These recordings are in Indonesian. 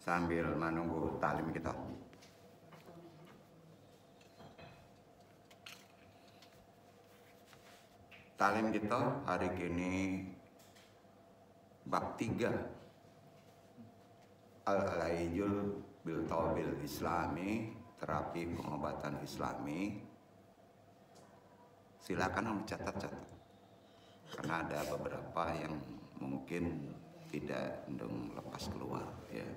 sambil menunggu talim kita. Talim kita hari ini bab 3 Al-Alaijul bil Taubil Islami, terapi pengobatan Islami. Silakan dicatat-catat karena ada beberapa yang mungkin tidak lepas keluar ya,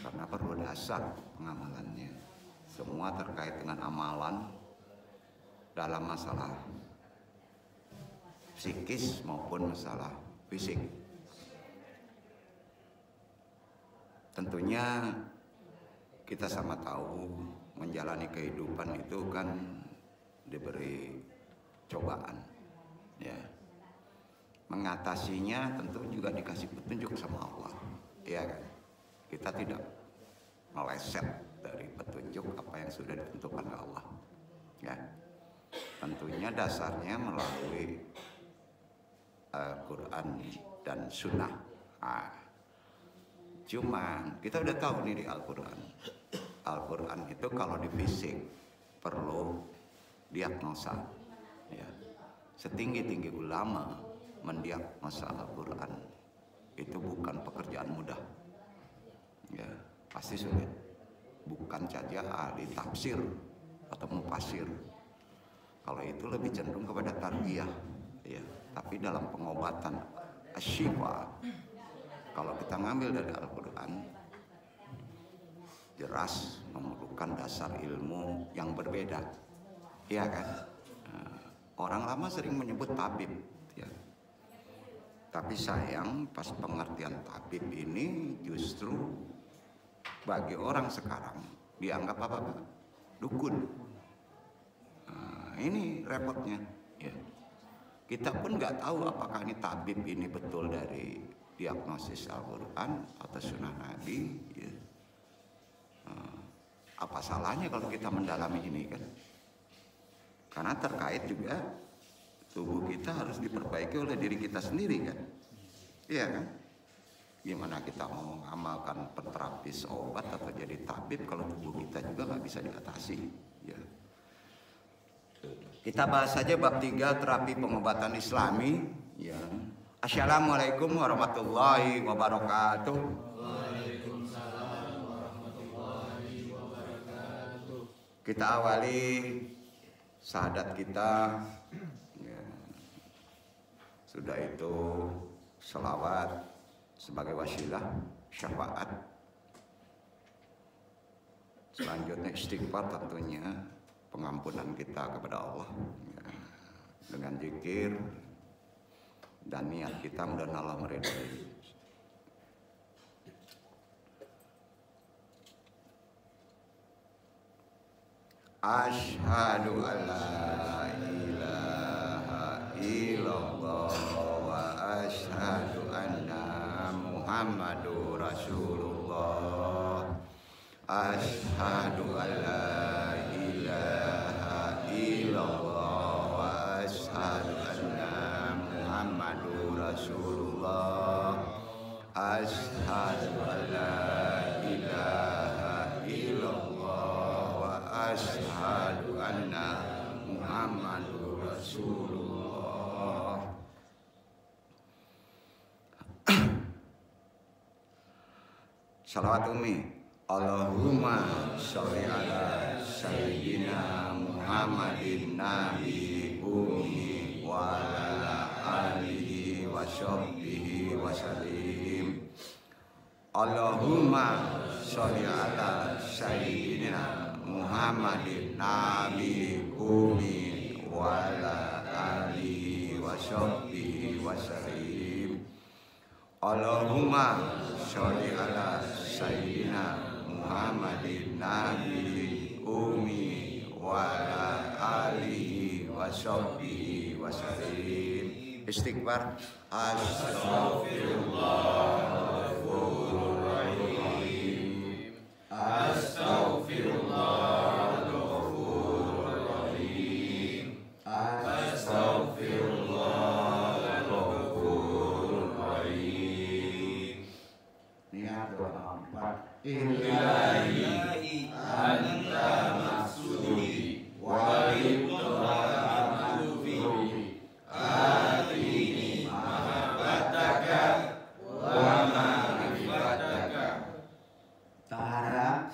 karena perlu dasar pengamalannya. Semua terkait dengan amalan dalam masalah psikis maupun masalah fisik. Tentunya kita sama tahu menjalani kehidupan itu kan diberi cobaan ya. Mengatasinya tentu juga dikasih petunjuk sama Allah ya kan. Kita tidak meleset dari petunjuk apa yang sudah ditentukan oleh Allah ya. Tentunya dasarnya melalui Al-Quran dan Sunnah. Cuman kita udah tahu nih di Al-Quran. Al-Quran itu kalau di fisik perlu diagnosa ya. Setinggi-tinggi ulama mendiagnosa Al-Quran itu bukan pekerjaan mudah ya, pasti sulit. Bukan saja ahli tafsir atau mufasir, kalau itu lebih cenderung kepada tarbiyah ya. Tapi dalam pengobatan asyifa, kalau kita ngambil dari Al-Quran, jelas memerlukan dasar ilmu yang berbeda ya kan. Orang lama sering menyebut tabib ya. Tapi sayang pas pengertian tabib ini justru bagi orang sekarang dianggap apa? Dukun. Ini repotnya ya. Kita pun nggak tahu apakah ini tabib ini betul dari diagnosis Al-Quran atau Sunnah Nabi ya. Apa salahnya kalau kita mendalami ini kan? Karena terkait juga tubuh kita harus diperbaiki oleh diri kita sendiri kan? Iya kan? Gimana kita mau mengamalkan penterapis obat atau jadi tabib kalau tubuh kita juga nggak bisa diatasi ya. Kita bahas saja bab 3 terapi pengobatan Islami ya. Assalamualaikum warahmatullahi wabarakatuh. Waalaikumsalam warahmatullahi wabarakatuh. Kita awali syahadat kita ya. Sudah itu selawat sebagai wasilah syafaat. Selanjutnya istighfar, tentunya pengampunan kita kepada Allah ya. Dengan zikir dan niat kita mudah-mudahan Allah meridhai. Asyhadu an la ilaha illallah wa asyhadu anna Muhammadur Rasulullah. Asyhadu an la ilaha illallah wa asyhadu anna Muhammadur Rasulullah. Asyhadu an la ilaha illallah wa asyhadu anna Muhammadur Rasulullah. Salawat umi. Allahumma sholli ala sayyidina Muhammadin nabi umi wa ala alihi wa sahbihi wa sallim. Allahumma sholli ala sayyidina Muhammadin nabi umi wa ala alihi wa sahbihi wa sallim. Allahumma sholli ala sayyidina Muhammadin nabi umi wa ala alihi wa sahbihi wa sallim. Istighfar. Astaghfirullahaladzim. Astaghfirullahaladzim. Astaghfirullahaladzim. Ilahi anta maksudi walibtolak malufi atini mahabbataka wa ma'rifataka. Tahara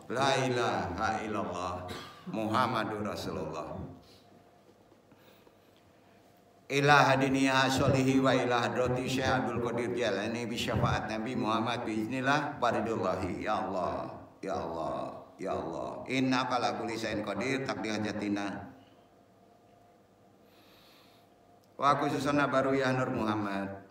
la ilaha illallah Muhammadur Rasulullah. Ilah dunia solihi wa ilah hadrati Syekh Abdul Qadir Jalani bi syafaat Nabi Muhammad biiznillah baridullahi. Ya Allah, ya Allah, ya Allah. Innaka la kulli syai'in qadir takdir hajatina. Wa khususana baru ya Nur Muhammad.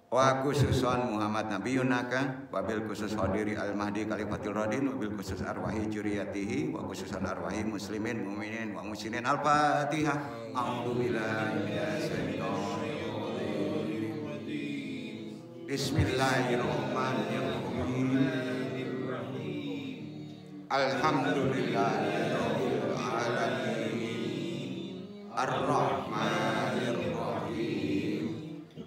Wa khususon Muhammad Nabiyunaka wabil khusus hadiri al-mahdi khalifatul radin wabil khusus arwahi juriyatihi wa khususan arwahi muslimin mu'minin wa muslimin. Al-Fatihah. A'udzu billahi minasyaitonir rajim. Bismillahirrahmanirrahim. Alhamdulillahirabbil alamin. Ar-Rahmanir Rahim.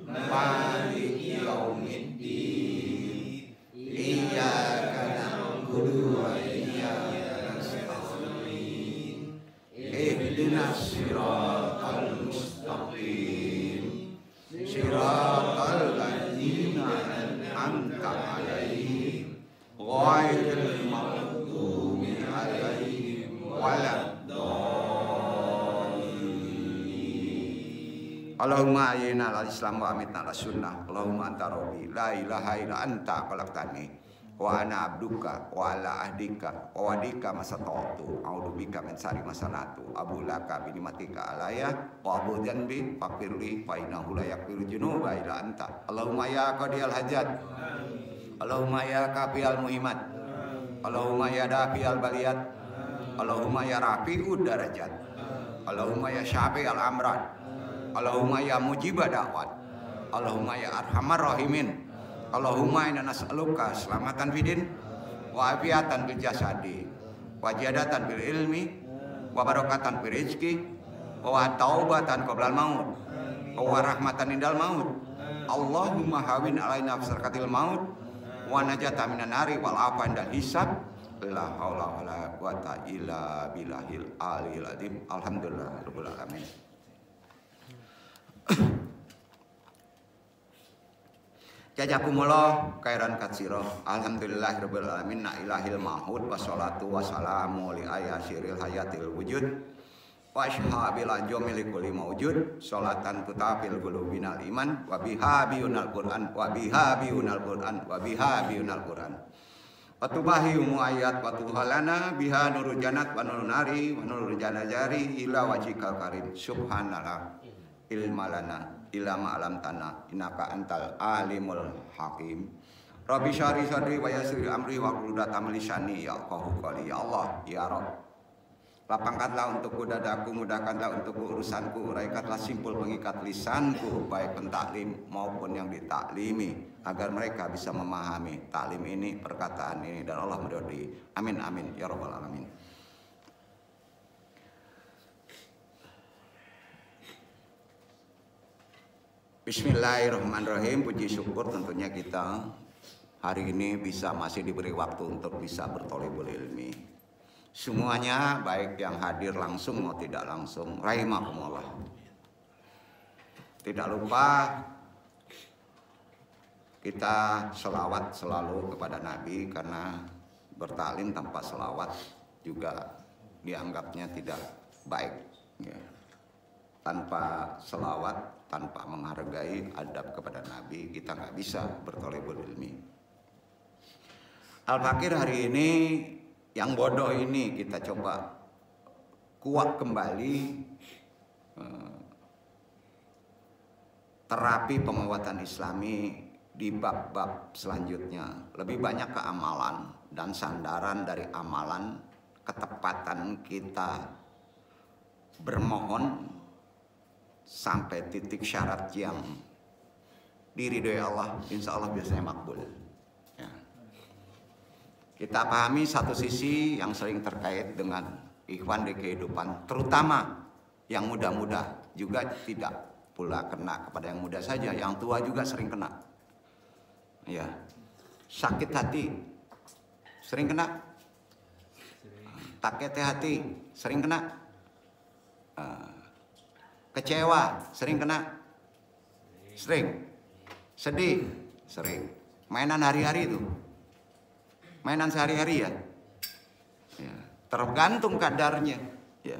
Maliki yaumiddin. Iyyaka na'budu wa iyyaka nasta'in. Ihdinas siratal mustaqim. Siratal ladzina an'amta 'alaihim ghairil maghdubi 'alaihim waladdallin. Allahumma ayyina al-islam wa amitna al-sunnah. Allahumma anta rabbi la ilaha illa anta khalaqtani wa ana abduka wa ala ahdika wa wadika masata'tu a'udzu bika min syarri ma sana'tu abu laka bi ni'matika alayya wa abu dzanbi faghfirli fa innahu la yaghfiru dzunuba illa anta. Allahumma ya qadiyal hajat, Allahumma ya kafiyal muhimat, Allahumma ya dafiyal baliyat, Allahumma ya rafi'ud darajat, Allahumma ya syafi'al amrad, Allahumma ya mujibah da'wat, Allahumma ya arhamar rahimin. Allahumma inna nas'aluka selamatan fidin wa afiatan bil jasadi wa jadatan bil ilmi wa barakatan fil rizqi wa taubatan qablal maut wa rahmatan indal maut. Allahumma hawin alaina fisarkatil maut wa najata minan nari wal afa indal hisab. La haula wala quwata illa billahil aliyil azim. Alhamdulillah rabbil alamin. Jazakumullah khairan katsira. Alhamdulillahirabbil alamin. Na ilahil mahud wassalatu wassalamu li ayasiril hayatil wujud wa ashabil ajmil kulli mawjud salatan tutafil qulubinal iman wa biha biunal quran wa biha biunal quran wa biha biunal quran wa tubahi ayat wa tuhalana biha nurul jannat wa nurun nari wa nurul janajari ila wajhikal karim. Subhanallah ilmalana ilama alam tanah innaka antal alimul hakim. Rabbi syari sadri wa yassir amri wa quludatam lisani ya qahu qali. Ya Allah ya Rabb, lapangkanlah untukku dadaku, mudahkanlah untukku urusanku, uraikanlah simpul pengikat lisanku baik pentaklim maupun yang ditaklimi agar mereka bisa memahami taklim ini, perkataan ini, dan Allah meridhai. Amin amin ya rabbal alamin. Bismillahirrahmanirrahim. Puji syukur tentunya kita hari ini bisa masih diberi waktu untuk bisa berthalibul ilmi. Semuanya baik yang hadir langsung maupun tidak langsung, rahimakumullah. Tidak lupa kita selawat selalu kepada Nabi, karena bertaklim tanpa selawat juga dianggapnya tidak baik ya. Tanpa selawat, tanpa menghargai adab kepada Nabi, kita nggak bisa berthalibul ilmi. Al-Fakir hari ini, yang bodoh ini kita coba kuak kembali terapi penguatan Islami di bab-bab selanjutnya. Lebih banyak ke amalan dan sandaran dari amalan, ketepatan kita bermohon sampai titik syarat yang diridhoi Allah, insya Allah biasanya makbul ya. Kita pahami satu sisi yang sering terkait dengan ikhwan di kehidupan, terutama yang muda-muda, juga tidak pula kena kepada yang muda saja, yang tua juga sering kena ya. Sakit hati sering kena, sakit hati sering kena, kecewa sering kena, sering sedih sering. Mainan hari-hari itu, mainan sehari-hari ya, tergantung kadarnya ya.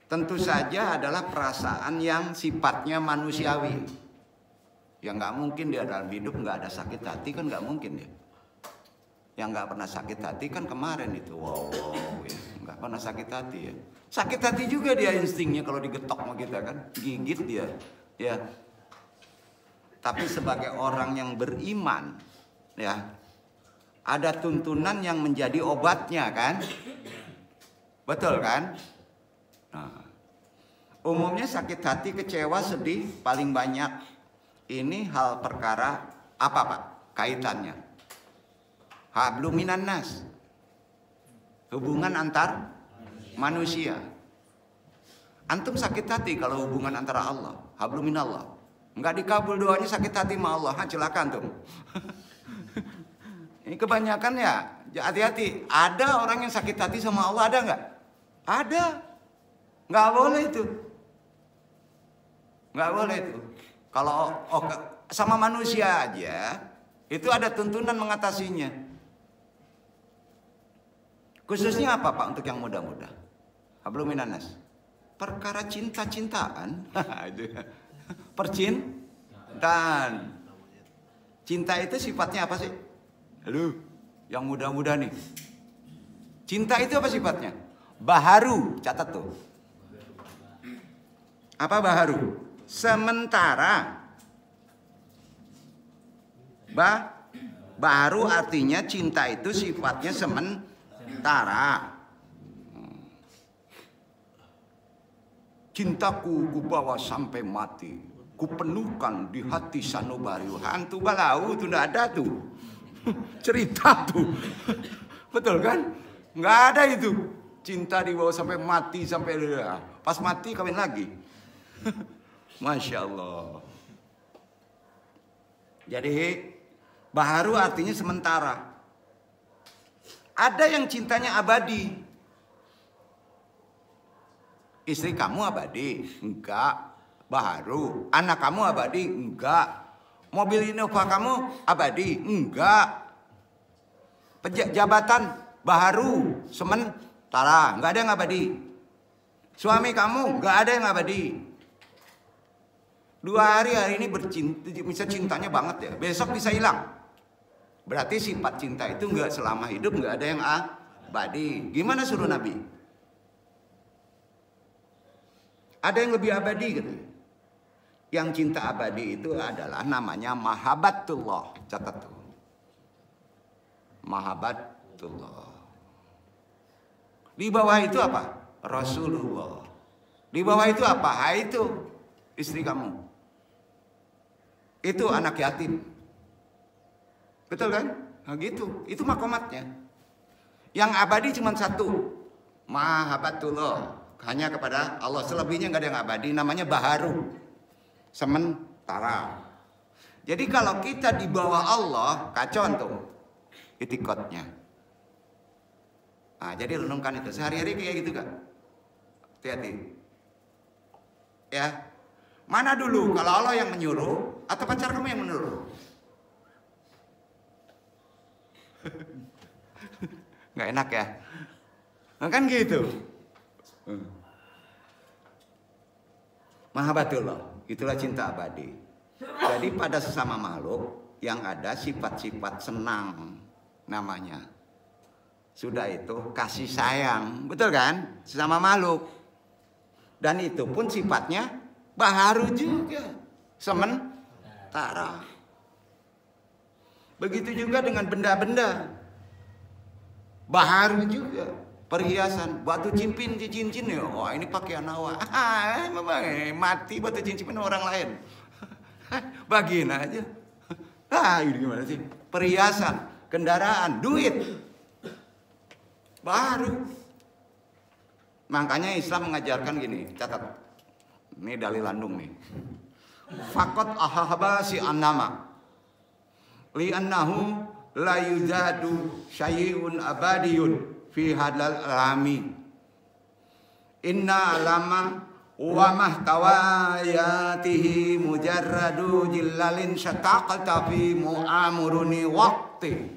Tentu saja adalah perasaan yang sifatnya manusiawi. Ya nggak mungkin dia dalam hidup nggak ada sakit hati, kan nggak mungkin ya. Yang nggak pernah sakit hati kan kemarin itu, wow ya. Nggak pernah sakit hati ya. Sakit hati juga dia instingnya kalau digetok sama kita kan, gigit dia ya. Tapi sebagai orang yang beriman ya, ada tuntunan yang menjadi obatnya kan, betul kan? Nah, umumnya sakit hati, kecewa, sedih paling banyak ini hal perkara apa Pak kaitannya? Hablum minan nas, hubungan antar manusia. Antum sakit hati kalau hubungan antara Allah, hablum minallah, nggak dikabul doanya, sakit hati sama Allah, celaka antum. Ini kebanyakan ya, hati-hati. Ada orang yang sakit hati sama Allah, ada nggak? Ada. Nggak boleh itu. Nggak boleh itu. Kalau sama manusia aja, itu ada tuntunan mengatasinya. Khususnya apa Pak untuk yang muda-muda? Hablum minan nas. Perkara cinta-cintaan. Percintaan. Cinta itu sifatnya apa sih? Halo, yang muda-muda nih. Cinta itu apa sifatnya? Baharu, catat tuh. Apa baharu? Sementara. Baharu artinya cinta itu sifatnya sementara. Cintaku ku bawa sampai mati, ku penuhkan di hati sanubari. Hantu balau tuh nggak ada tuh. Cerita tuh. Betul kan? Nggak ada itu. Cinta dibawa sampai mati, sampai pas mati kawin lagi. Masya Allah. Jadi baharu artinya sementara. Ada yang cintanya abadi. Istri kamu abadi? Enggak. Baharu. Anak kamu abadi? Enggak. Mobil Innova kamu abadi? Enggak. Jabatan baharu sementara, enggak ada yang abadi. Suami kamu enggak ada yang abadi. 2 hari ini bercinta, bisa cintanya banget ya, besok bisa hilang. Berarti sifat cinta itu enggak selama hidup, enggak ada yang abadi. Gimana suruh Nabi? Ada yang lebih abadi gitu. Yang cinta abadi itu adalah namanya mahabbatullah. Catat tuh. Mahabbatullah. Di bawah itu apa? Rasulullah. Di bawah itu apa? Itu istri kamu. Itu anak yatim. Betul kan? Nah gitu. Itu makomatnya. Yang abadi cuma satu. Mahabbatullah. Hanya kepada Allah. Selebihnya nggak ada yang abadi. Namanya baharu. sementara. Jadi kalau kita di bawah Allah, kacau tuh itikotnya. Nah, jadi renungkan itu sehari-hari kayak gitu kan. Hati-hati. Ya. Mana dulu, kalau Allah yang menyuruh atau pacar kamu yang menyuruh? Nggak enak ya? Nah, kan gitu. Mahabbatullah, itulah cinta abadi. Jadi pada sesama makhluk yang ada sifat-sifat senang namanya. Sudah itu kasih sayang, betul kan? Sesama makhluk. Dan itu pun sifatnya baharu juga, sementara. Begitu juga dengan benda-benda, baharu juga. Perhiasan, batu cincin ya. Wah, ini pakaian awak. Mati batu cincin orang lain. Bagiin aja. Ini gimana sih? Perhiasan, kendaraan, duit, baru. Makanya Islam mengajarkan gini, catat. Ini dalil Landung nih. Fakot ahaba si annama li annahu la yuzadu syai'un abadiyun fi hadal alami. Inna alama wa mahtawayatihi mujarradu jillalin syataqata fi mu'amuruni waqti.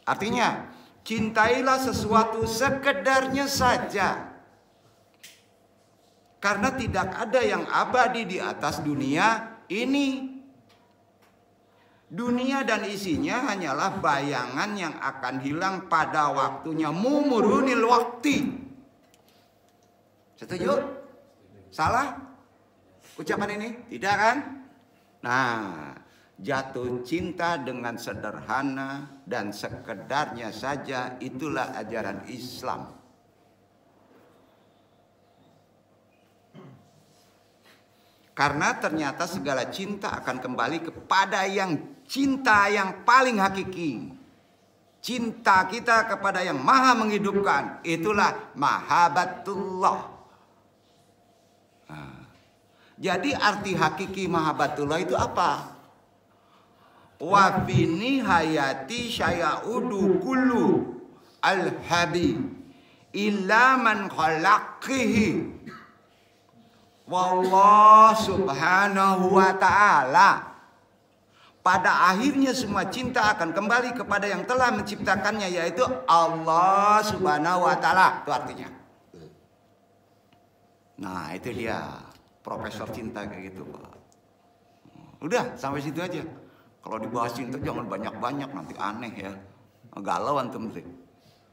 Artinya, cintailah sesuatu sekedarnya saja. Karena tidak ada yang abadi di atas dunia ini. Dunia dan isinya hanyalah bayangan yang akan hilang pada waktunya. Mumurunil waqti. Setuju? Salah? Ucapan ini? Tidak kan? Nah, jatuh cinta dengan sederhana dan sekedarnya saja, itulah ajaran Islam. Karena ternyata segala cinta akan kembali kepada yang cinta yang paling hakiki. Cinta kita kepada yang maha menghidupkan. Itulah mahabbatullah. Nah, jadi arti hakiki mahabbatullah itu apa? Wa fi nihayati syaya'udu kullu al-habi illa man khalaqihi. Wallah subhanahu wa ta'ala. Pada akhirnya semua cinta akan kembali kepada yang telah menciptakannya, yaitu Allah subhanahu wa ta'ala. Itu artinya. Nah, itu dia profesor cinta kayak gitu, Pak. Udah sampai situ aja. Kalau dibahas cinta jangan banyak-banyak, nanti aneh ya. Galau antum sih.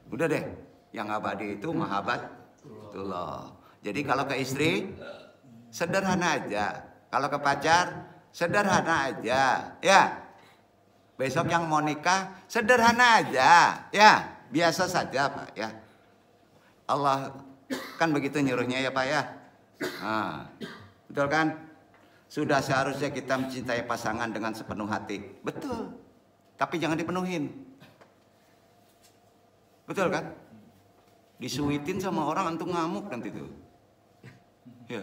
Udah deh, yang abadi itu mahabbatullah. Jadi kalau ke istri sederhana aja. Kalau ke pacar sederhana aja. Ya. Besok yang mau nikah sederhana aja. Ya, biasa saja, Pak ya. Allah kan begitu nyuruhnya ya, Pak ya. Nah, betul kan? Sudah seharusnya kita mencintai pasangan dengan sepenuh hati. Betul. Tapi jangan dipenuhin. Betul kan? Disuitin sama orang antum ngamuk nanti tuh. Ya.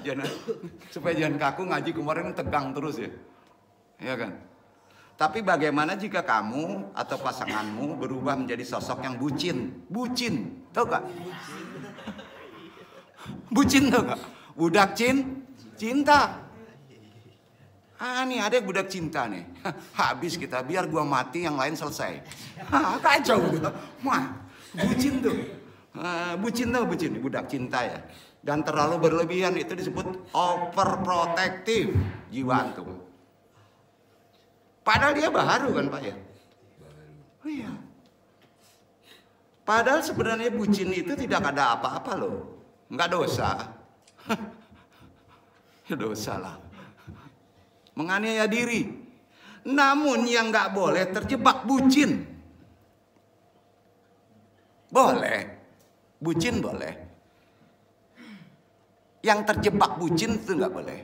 Jangan, supaya jangan kaku ngaji kemarin tegang terus ya. Ya kan? Tapi bagaimana jika kamu atau pasanganmu berubah menjadi sosok yang bucin? Bucin, tahu gak? Bucin tahu gak? Budak cinta. Nih ada budak cinta nih. Habis kita, biar gua mati yang lain selesai. Kacau udah. Wah, bucin tuh. Bucin tuh budak cinta ya. Dan terlalu berlebihan itu disebut overprotective jiwa antum. Padahal dia baharu kan, Pak ya? Oh iya. Padahal sebenarnya bucin itu tidak ada apa-apa loh. Enggak dosa. Ya dosa lah. Menganiaya diri. Namun yang nggak boleh terjebak bucin. Boleh. Bucin boleh. Yang terjebak bucin itu nggak boleh.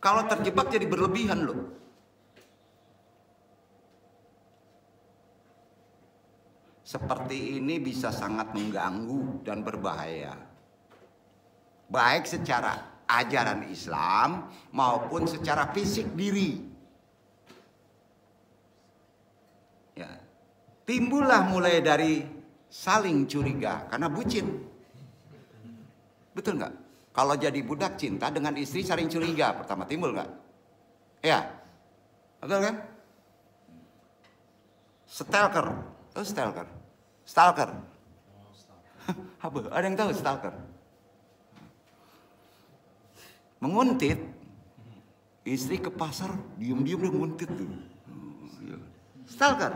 Kalau terjebak jadi berlebihan loh. Seperti ini bisa sangat mengganggu dan berbahaya. baik secara ajaran Islam maupun secara fisik diri. Ya. Timbullah mulai dari saling curiga karena bucin. Betul nggak? Kalau jadi budak cinta dengan istri saling curiga, pertama timbul nggak? Ya, betul kan? Stalker, oh stalker, stalker. Apa? Ada yang tahu stalker? Menguntit, istri ke pasar, diam-diam udah nguntit tuh. Stalker.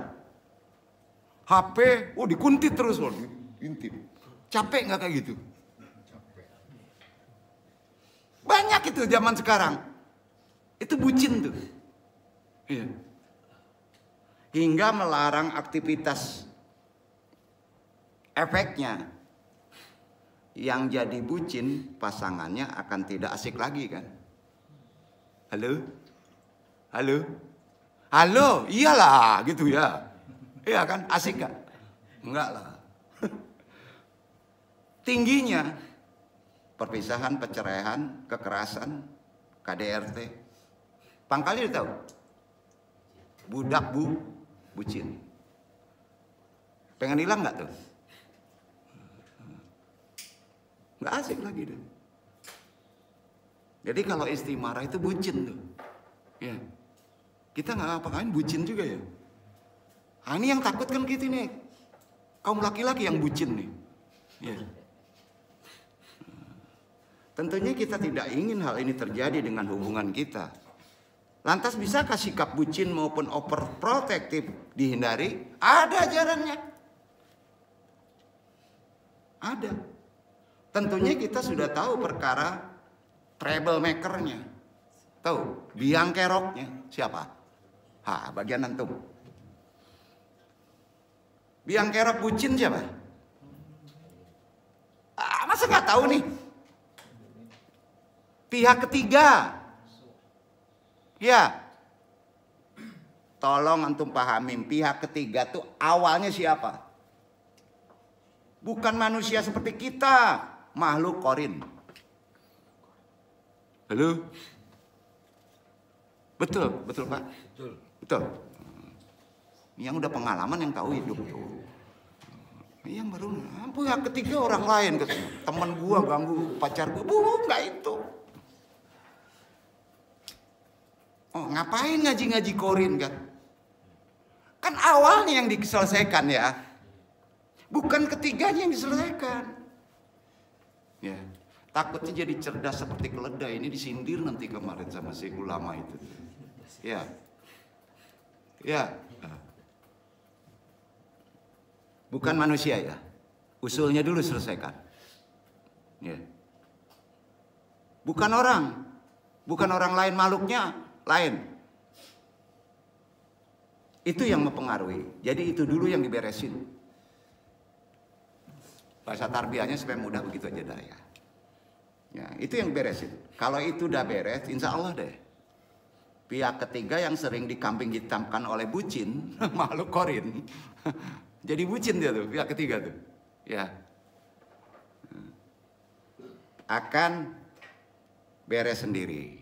HP, oh dikuntit terus loh, diintip. Capek nggak kayak gitu? Banyak itu zaman sekarang. Itu bucin tuh. Iya. Hingga melarang aktivitas. Efeknya, yang jadi bucin pasangannya akan tidak asik lagi kan? Halo? Halo? Halo? Iyalah gitu ya. Iya kan? Asik gak? Enggak lah. Tingginya perpisahan, perceraian, kekerasan, KDRT. Pangkalnya tahu? Budak bucin. Pengen hilang nggak tuh? Nggak asik lagi deh. Jadi kalau istri marah itu bucin tuh. Ya. Kita nggak ngapa-ngapain bucin juga ya. Nah, ini yang takut kan kita nih. Kaum laki-laki yang bucin nih. Ya. Tentunya kita tidak ingin hal ini terjadi dengan hubungan kita. Lantas bisakah sikap bucin maupun overprotective dihindari? Ada ajarannya. Ada. Tentunya kita sudah tahu perkara troublemaker-nya. Tahu? Biang keroknya siapa? Bagian antum. Biang kerok bucin siapa? Masa nggak tahu nih? Pihak ketiga. Ya. Tolong antum pahamin, pihak ketiga tuh awalnya siapa? Bukan manusia seperti kita, makhluk korin. Halo? Betul Pak? Betul. Yang udah pengalaman yang tahu hidup tuh. Yang baru pihak ketiga orang lain, teman gua ganggu pacar gua, enggak itu. Oh, ngapain ngaji-ngaji korin kan? Kan awalnya yang diselesaikan ya. Bukan ketiganya yang diselesaikan. Ya, takutnya jadi cerdas seperti keledai. Ini disindir nanti kemarin sama si ulama itu. Ya. Ya. Bukan manusia ya. Usulnya dulu selesaikan. Ya. Bukan orang. Bukan orang lain, makhluknya lain. Itu yang mempengaruhi. Jadi itu dulu yang diberesin. Bahasa tarbiyahnya supaya mudah begitu aja dah ya. Ya, itu yang beresin. Kalau itu udah beres, insya Allah deh. Pihak ketiga yang sering dikambing hitamkan oleh bucin, makhluk korin. Jadi bucin dia tuh, pihak ketiga tuh. Ya. Akan beres sendiri.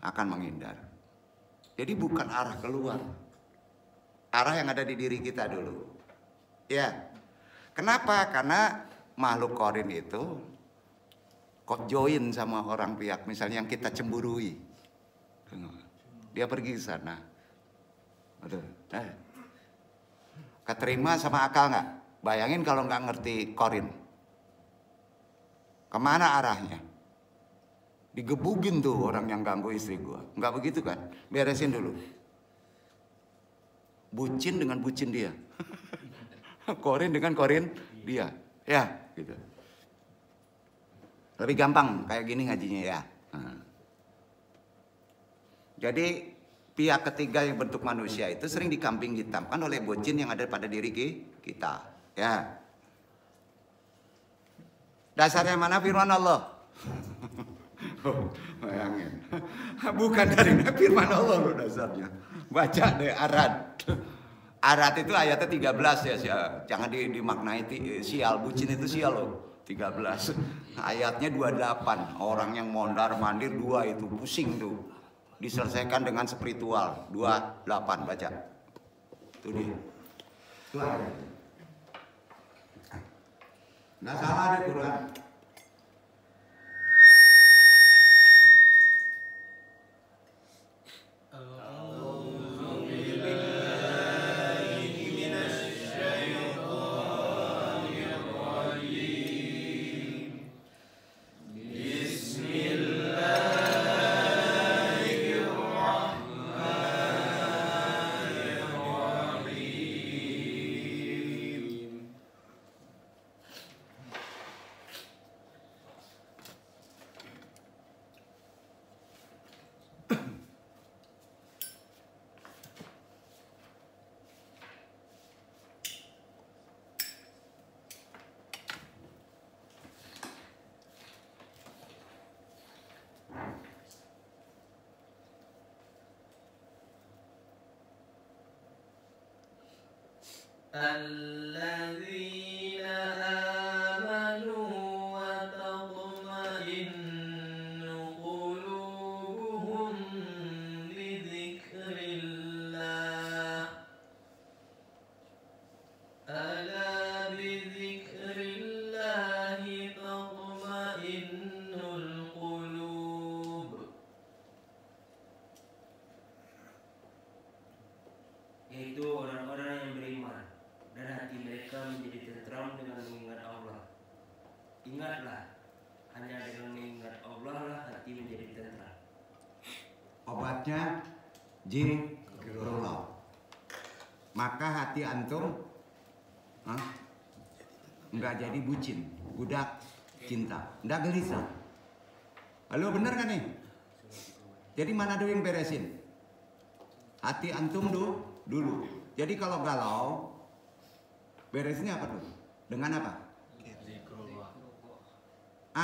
Akan menghindar. Jadi bukan arah keluar. Arah yang ada di diri kita dulu. Ya. Kenapa? Karena makhluk korin itu kok join sama orang pihak misalnya yang kita cemburui. Dia pergi ke sana. Aduh. Keterima sama akal nggak? Bayangin kalau nggak ngerti korin. Kemana arahnya? Digebugin tuh orang yang ganggu istri gua. Nggak begitu kan? Beresin dulu. Bucin dengan bucin dia. Korin dengan korin dia. Ya, gitu. Lebih gampang kayak gini ngajinya ya. Jadi pihak ketiga yang bentuk manusia itu sering dikambing hitamkan oleh bucin yang ada pada diri kita. Ya. Dasarnya mana firman Allah? Bayangin. Bukan dari firman Allah loh dasarnya. Baca deh Arad. Arad itu ayatnya 13 ya. Jangan dimaknai sial. Bucin itu sial loh. 13. Ayatnya 28. Orang yang mondar mandir 2 itu pusing tuh. Diselesaikan dengan spiritual. 28 baca. Itu dia. Itu aja. Nggak salah deh Quran. الذين آمنوا وتطمئن قلوبهم بذكر الله ألا بذكر الله تطمئن القلوب. Yaitu orang-orang yang beriman dan hati mereka menjadi tentram dengan mengingat Allah. Ingatlah, hanya dengan mengingat Allah lah hati menjadi tentram. Obatnya zikrullah. Maka hati antum nggak jadi bucin, budak cinta, nggak gelisah. Halo, bener kan nih? Jadi mana dulu yang beresin? Hati antum dulu. Jadi kalau galau, beresinnya apa tuh? Dengan apa?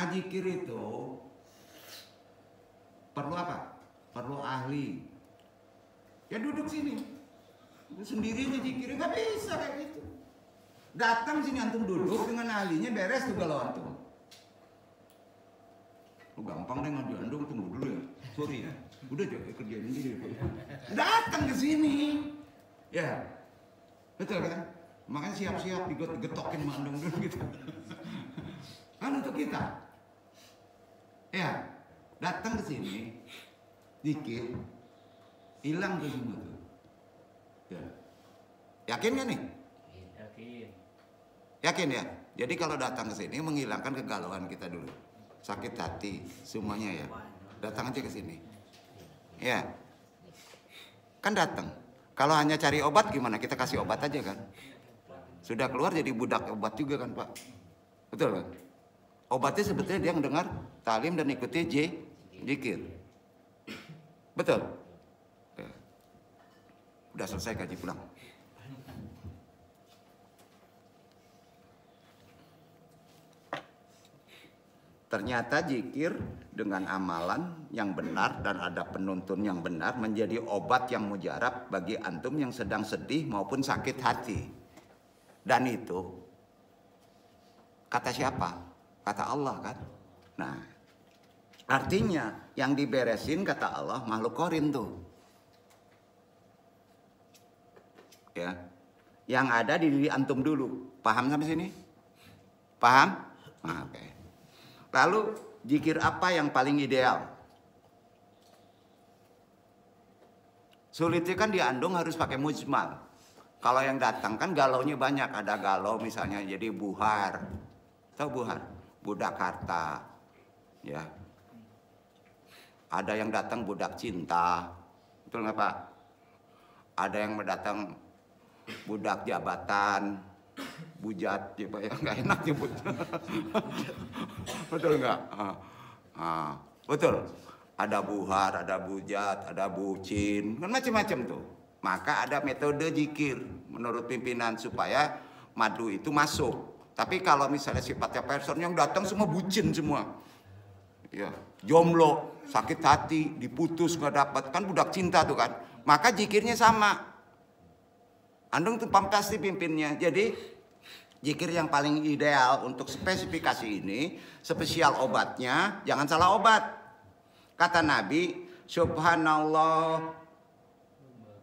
Zikir itu perlu apa? Perlu ahli. Ya duduk sini. Sendiri zikir nggak bisa kayak gitu. Datang sini antum duduk dengan ahlinya, beres tuh galau antum. Lu gampang deh ngadu andung, tunggu dulu ya. Sorry ya. Udah coba kerjain ini. Datang ke sini. Ya. Betul kan? Makanya siap-siap digetokin sama andung dulu gitu. Kan untuk kita. Ya. Datang ke sini. Dikit. Hilang tuh semua tuh. Ya. Yakin gak nih? Yakin. Yakin ya? Jadi kalau datang ke sini menghilangkan kegalauan kita dulu. Sakit hati, semuanya ya. Datang aja ke sini. Ya. Kan datang. Kalau hanya cari obat gimana? Kita kasih obat aja kan? Sudah keluar jadi budak obat juga kan, Pak? Betul kan? Obatnya sebetulnya dia mendengar talim dan ikuti zikir. Betul? Ya. Udah selesai kaji pulang. Ternyata zikir dengan amalan yang benar dan ada penuntun yang benar menjadi obat yang mujarab bagi antum yang sedang sedih maupun sakit hati. Dan itu kata siapa? Kata Allah kan? Nah, artinya yang diberesin kata Allah makhluk korin tuh. Ya. Yang ada di diri antum dulu. Paham sampai sini? Paham? Nah, oke. Lalu zikir apa yang paling ideal? Sulitnya kan diandung harus pakai mujmal. Kalau yang datang kan galaunya banyak. Ada galau misalnya jadi buhar. Tahu buhar? Budak harta. Ya. Ada yang datang budak cinta. Betul nggak Pak? Ada yang datang budak jabatan. Bujat ya Pak ya, nggak enak nyebut. Betul nggak? Betul. Ada buhar, ada bujat, ada bucin, kan macam-macam tuh. Maka ada metode zikir menurut pimpinan supaya madu itu masuk. Tapi kalau misalnya sifatnya person yang datang semua bucin semua, ya jomblo, sakit hati, diputus nggak dapat, kan budak cinta tuh kan. Maka zikirnya sama. Andung tuh pasti pimpinnya. Jadi Zikir yang paling ideal untuk spesifikasi ini, spesial obatnya, jangan salah obat. Kata Nabi, subhanallah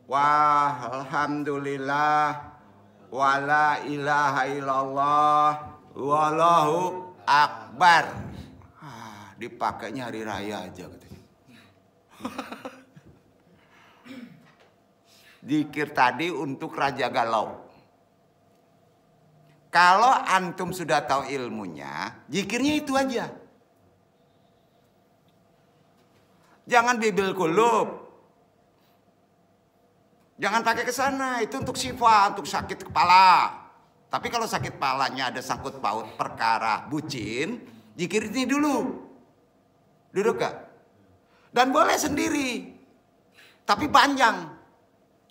walhamdulillah wala ilaha illallah wallahu akbar. Dipakainya hari raya aja katanya. Zikir tadi untuk raja galau. Kalau antum sudah tahu ilmunya, zikirnya itu aja. Jangan bibil kulub. Jangan pakai ke sana, itu untuk sifat, untuk sakit kepala. Tapi kalau sakit kepalanya ada sangkut paut perkara bucin, zikir ini dulu. Duduk gak? Dan boleh sendiri. Tapi panjang.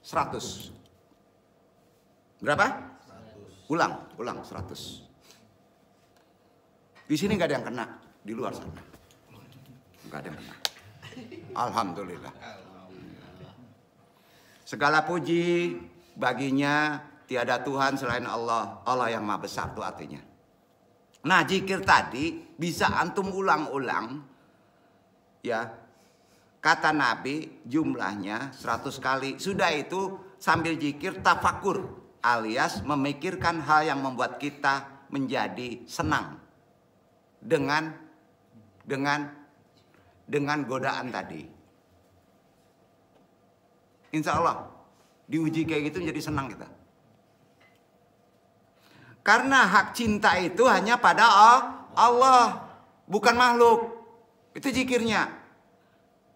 100. Berapa? 100. Ulang 100. Di sini gak ada yang kena. Di luar sana gak ada yang kena. Alhamdulillah. Segala puji baginya, tiada Tuhan selain Allah. Allah yang maha besar itu artinya. Nah, zikir tadi bisa antum ulang-ulang. Ya, kata Nabi jumlahnya 100 kali. Sudah itu sambil zikir tafakur alias memikirkan hal yang membuat kita menjadi senang dengan godaan tadi. Insya Allah diuji kayak gitu jadi senang kita. Karena hak cinta itu hanya pada Allah, bukan makhluk. Itu zikirnya.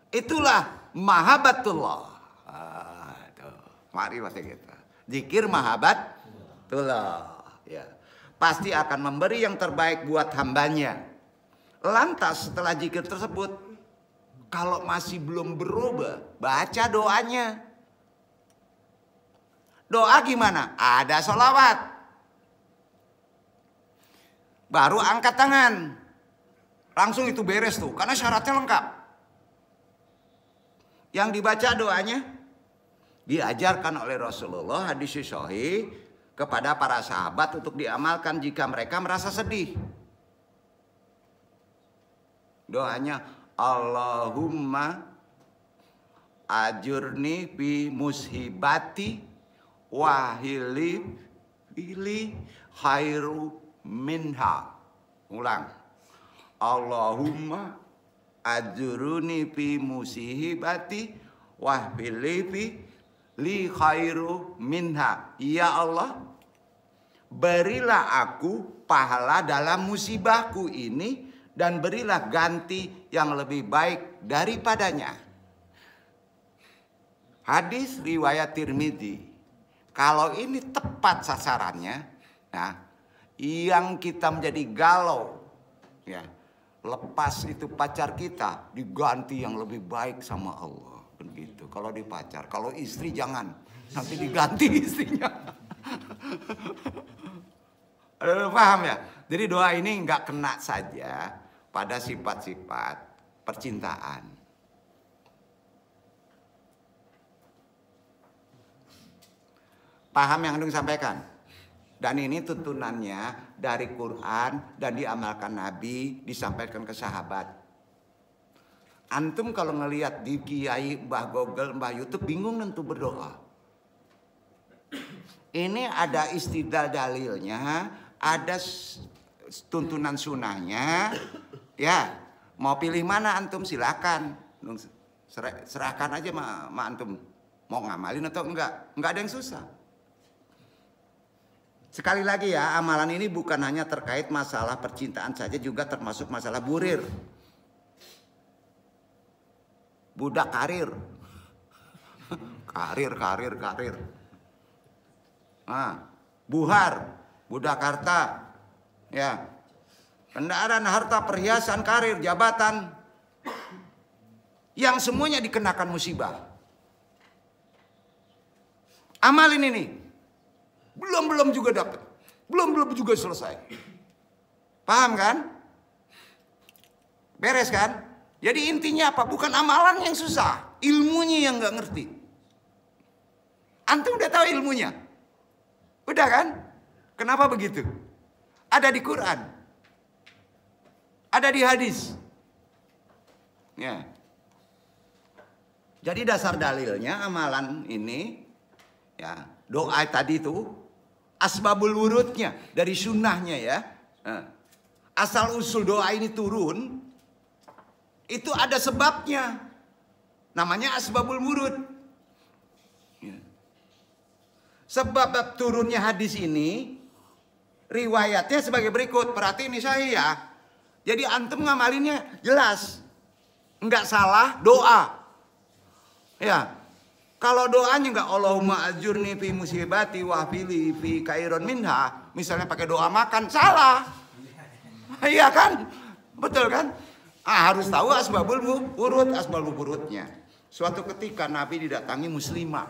Itulah mahabbatullah. Mari bahasa kita. Zikir mahabbatullah. Ya. Pasti akan memberi yang terbaik buat hambanya. Lantas setelah zikir tersebut, kalau masih belum berubah, baca doanya. Doa gimana? Ada sholawat. Baru angkat tangan. Langsung itu beres tuh, karena syaratnya lengkap. Yang dibaca doanya diajarkan oleh Rasulullah hadis sahih kepada para sahabat untuk diamalkan jika mereka merasa sedih. Doanya Allahumma ajurni bi mushibati wahili khairu minha. Ulang. Allahumma ajuruni fi musibati wahbilifi li khairu minha. Ya Allah, berilah aku pahala dalam musibahku ini dan berilah ganti yang lebih baik daripadanya. Hadis riwayat Tirmidzi. Kalau ini tepat sasarannya, nah, yang kita menjadi galau, ya, lepas itu pacar kita, diganti yang lebih baik sama Allah. Begitu. Kalau di pacar, kalau istri jangan, nanti diganti istrinya. Ada paham ya? Jadi doa ini nggak kena saja pada sifat-sifat percintaan. Paham yang Andung sampaikan? Dan ini tuntunannya dari Quran dan diamalkan Nabi, disampaikan ke sahabat. Antum kalau ngelihat di kiai, Mbah Google, Mbah YouTube, bingung tentu berdoa. Ini ada istidlal dalilnya, ada tuntunan sunnahnya. Ya, mau pilih mana antum silakan. Serahkan aja sama antum. Mau ngamalin atau enggak? Enggak ada yang susah. Sekali lagi ya, amalan ini bukan hanya terkait masalah percintaan saja, juga termasuk masalah burir. Budak karir. Karir. Nah, buhar, budak harta. Ya. Kendaraan, harta, perhiasan, karir, jabatan. Yang semuanya dikenakan musibah. Amalin ini. Belum juga dapat. Belum juga selesai. Paham kan? Beres kan? Jadi intinya apa? Bukan amalan yang susah. Ilmunya yang gak ngerti. Antum udah tahu ilmunya? Udah kan? Kenapa begitu? Ada di Quran. Ada di hadis. Ya. Jadi dasar dalilnya amalan ini, ya, doa tadi itu asbabul wurudnya dari sunnahnya ya. Asal usul doa ini turun itu ada sebabnya. Namanya asbabul wurud. Ya. Sebab turunnya hadis ini riwayatnya sebagai berikut. Perhatiin ini saya ya. Jadi antum ngamalinnya jelas. Enggak salah doa. Ya, kalau doanya enggak Allahumma ajurni fi musibati wa fili fi khairon minha, misalnya pakai doa makan, salah. Iya kan? Betul kan? Harus tahu asbabul wurud, asbabul wurudnya. Suatu ketika Nabi didatangi muslimah.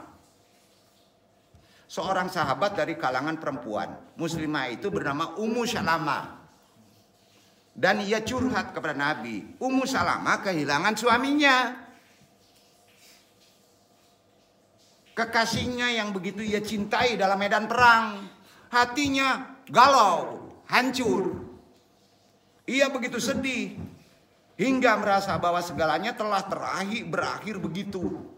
Seorang sahabat dari kalangan perempuan. Muslimah itu bernama Ummu Salamah. Dan ia curhat kepada Nabi. Ummu Salamah kehilangan suaminya. Kekasihnya yang begitu ia cintai dalam medan perang. Hatinya galau, hancur. Ia begitu sedih. Hingga merasa bahwa segalanya telah berakhir begitu.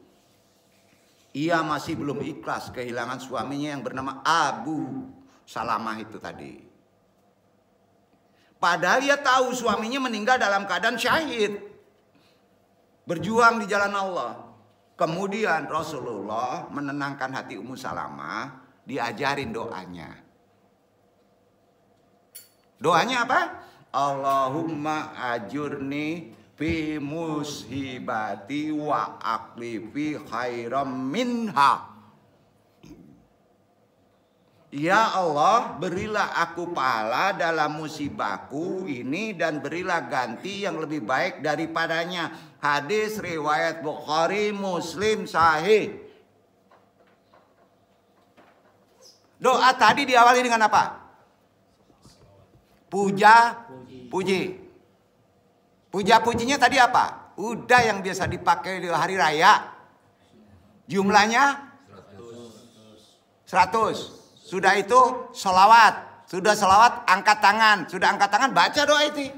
Ia masih belum ikhlas kehilangan suaminya yang bernama Abu Salamah itu tadi. Padahal ia tahu suaminya meninggal dalam keadaan syahid. Berjuang di jalan Allah. Kemudian Rasulullah menenangkan hati Ummu Salamah, diajarin doanya. Doanya apa? Allahumma ajurni fi musibati wa aqlifi khairam minha. Ya Allah, berilah aku pahala dalam musibahku ini dan berilah ganti yang lebih baik daripadanya. Hadis riwayat Bukhari, Muslim, sahih. Doa tadi diawali dengan apa? Puji. Puja-pujinya tadi apa? Udah yang biasa dipakai di hari raya. Jumlahnya 100. Sudah itu sholawat. Sudah sholawat angkat tangan. Sudah angkat tangan baca doa itu.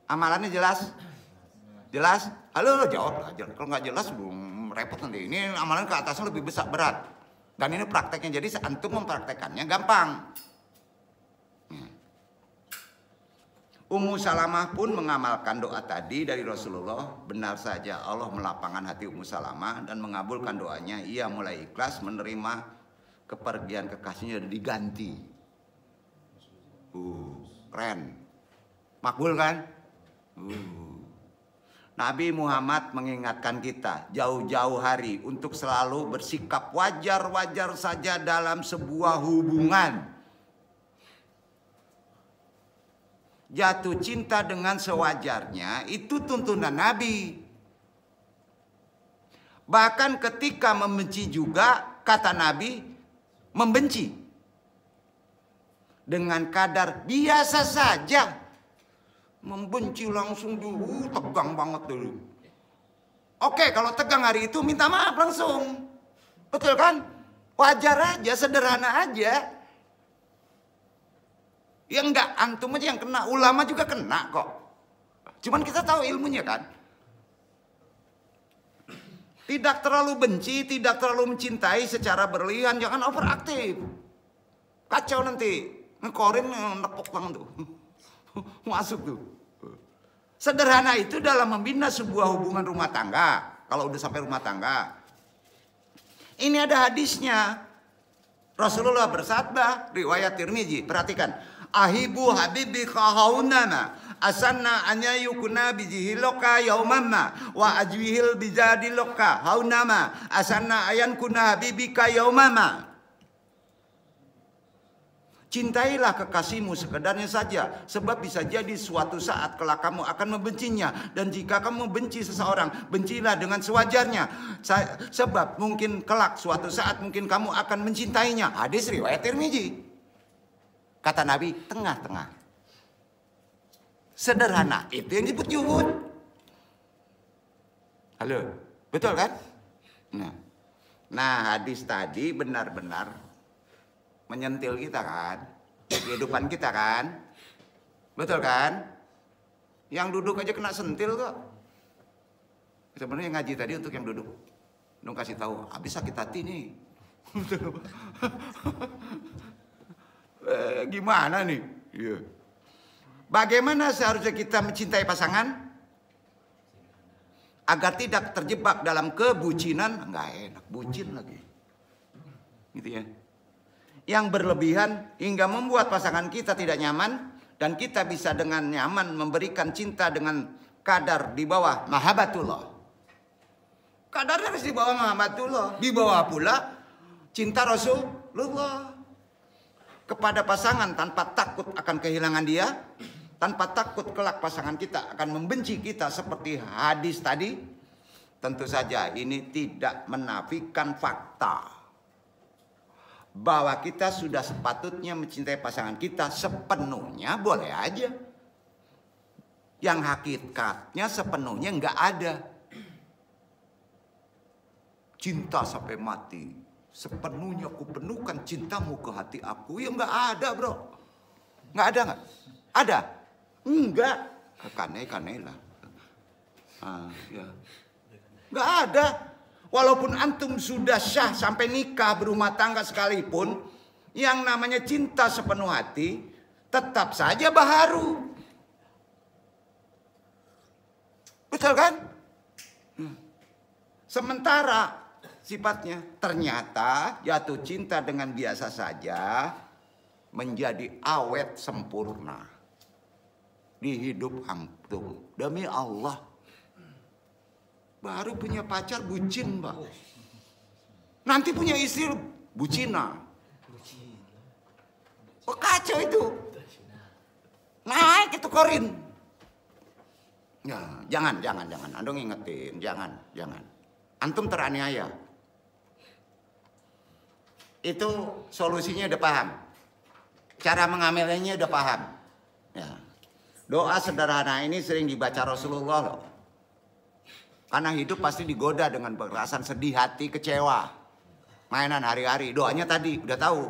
Amalannya jelas? Jelas? Halo jawab. Kalau nggak jelas belum repot nanti. Ini amalan ke atasnya lebih besar berat. Dan ini prakteknya. Jadi antum mempraktekannya gampang. Ummu Salamah pun mengamalkan doa tadi dari Rasulullah. Benar saja Allah melapangkan hati Ummu Salamah dan mengabulkan doanya. Ia mulai ikhlas menerima kepergian kekasihnya dan diganti. Keren. Makbul kan? Nabi Muhammad mengingatkan kita jauh-jauh hari untuk selalu bersikap wajar-wajar saja dalam sebuah hubungan. Jatuh cinta dengan sewajarnya itu tuntunan Nabi. Bahkan ketika membenci juga, kata Nabi, membenci dengan kadar biasa saja. Membenci langsung dulu, tegang banget dulu. Oke, kalau tegang hari itu minta maaf langsung. Betul kan? Wajar aja, sederhana aja. Ya enggak, antum aja yang kena, ulama juga kena kok. Cuman kita tahu ilmunya kan. Tidak terlalu benci, tidak terlalu mencintai secara berlebihan, jangan overaktif. Kacau nanti, ngekorin nepok banget tuh. Masuk tuh. Sederhana itu dalam membina sebuah hubungan rumah tangga. Kalau udah sampai rumah tangga. Ini ada hadisnya. Rasulullah bersabda, riwayat Tirmizi, perhatikan. Ahibu habibi kahaunana asanna anya yukuna bijihiloka yaumama wa ajwihil bijadiloka haunama asanna ayan kuna habibika yaumama. Cintailah kekasihmu sekedarnya saja, sebab bisa jadi suatu saat kelak kamu akan membencinya. Dan jika kamu membenci seseorang, bencilah dengan sewajarnya. Sebab mungkin kelak suatu saat mungkin kamu akan mencintainya. Hadis riwayat Tirmizi. Kata Nabi, tengah-tengah. Sederhana, itu yang disebut yuhud. Halo, betul kan? Nah, Nah, hadis tadi benar-benar menyentil kita kan, kehidupan kita kan, betul kan? Yang duduk aja kena sentil kok. Sebenarnya ngaji tadi untuk yang duduk. Dong kasih tahu, habis sakit hati nih. Gimana nih? Iya. Bagaimana seharusnya kita mencintai pasangan? Agar tidak terjebak dalam kebucinan, nggak enak, bucin lagi, gitu ya. Yang berlebihan hingga membuat pasangan kita tidak nyaman dan kita bisa dengan nyaman memberikan cinta dengan kadar di bawah mahabbatullah. Kadarnya harus di bawah mahabbatullah, di bawah pula cinta Rasulullah kepada pasangan tanpa takut akan kehilangan dia. Tanpa takut kelak pasangan kita akan membenci kita seperti hadis tadi. Tentu saja ini tidak menafikan fakta bahwa kita sudah sepatutnya mencintai pasangan kita sepenuhnya, boleh aja. Yang hakikatnya sepenuhnya nggak ada. Cinta sampai mati, sepenuhnya aku penuhkan cintamu ke hati aku. Ya nggak ada, bro. Nggak ada nggak? Ada? Enggak, kaneh lah. Ya. Enggak ada. Walaupun antum sudah syah sampai nikah berumah tangga sekalipun, yang namanya cinta sepenuh hati tetap saja baharu. Betul kan? Sementara sifatnya ternyata jatuh cinta dengan biasa saja menjadi awet sempurna di hidup antum. Demi Allah, baru punya pacar bucin, Mbak. Nanti punya istri bucina. Oh, kacau itu. Naik itu korin. Ya, jangan. Andong ingetin, jangan. Antum teraniaya. Itu solusinya udah paham. Cara mengambilnya udah paham. Ya. Doa sederhana ini sering dibaca Rasulullah loh. Karena hidup pasti digoda dengan perasaan sedih hati, kecewa. Mainan hari-hari. Doanya tadi udah tahu.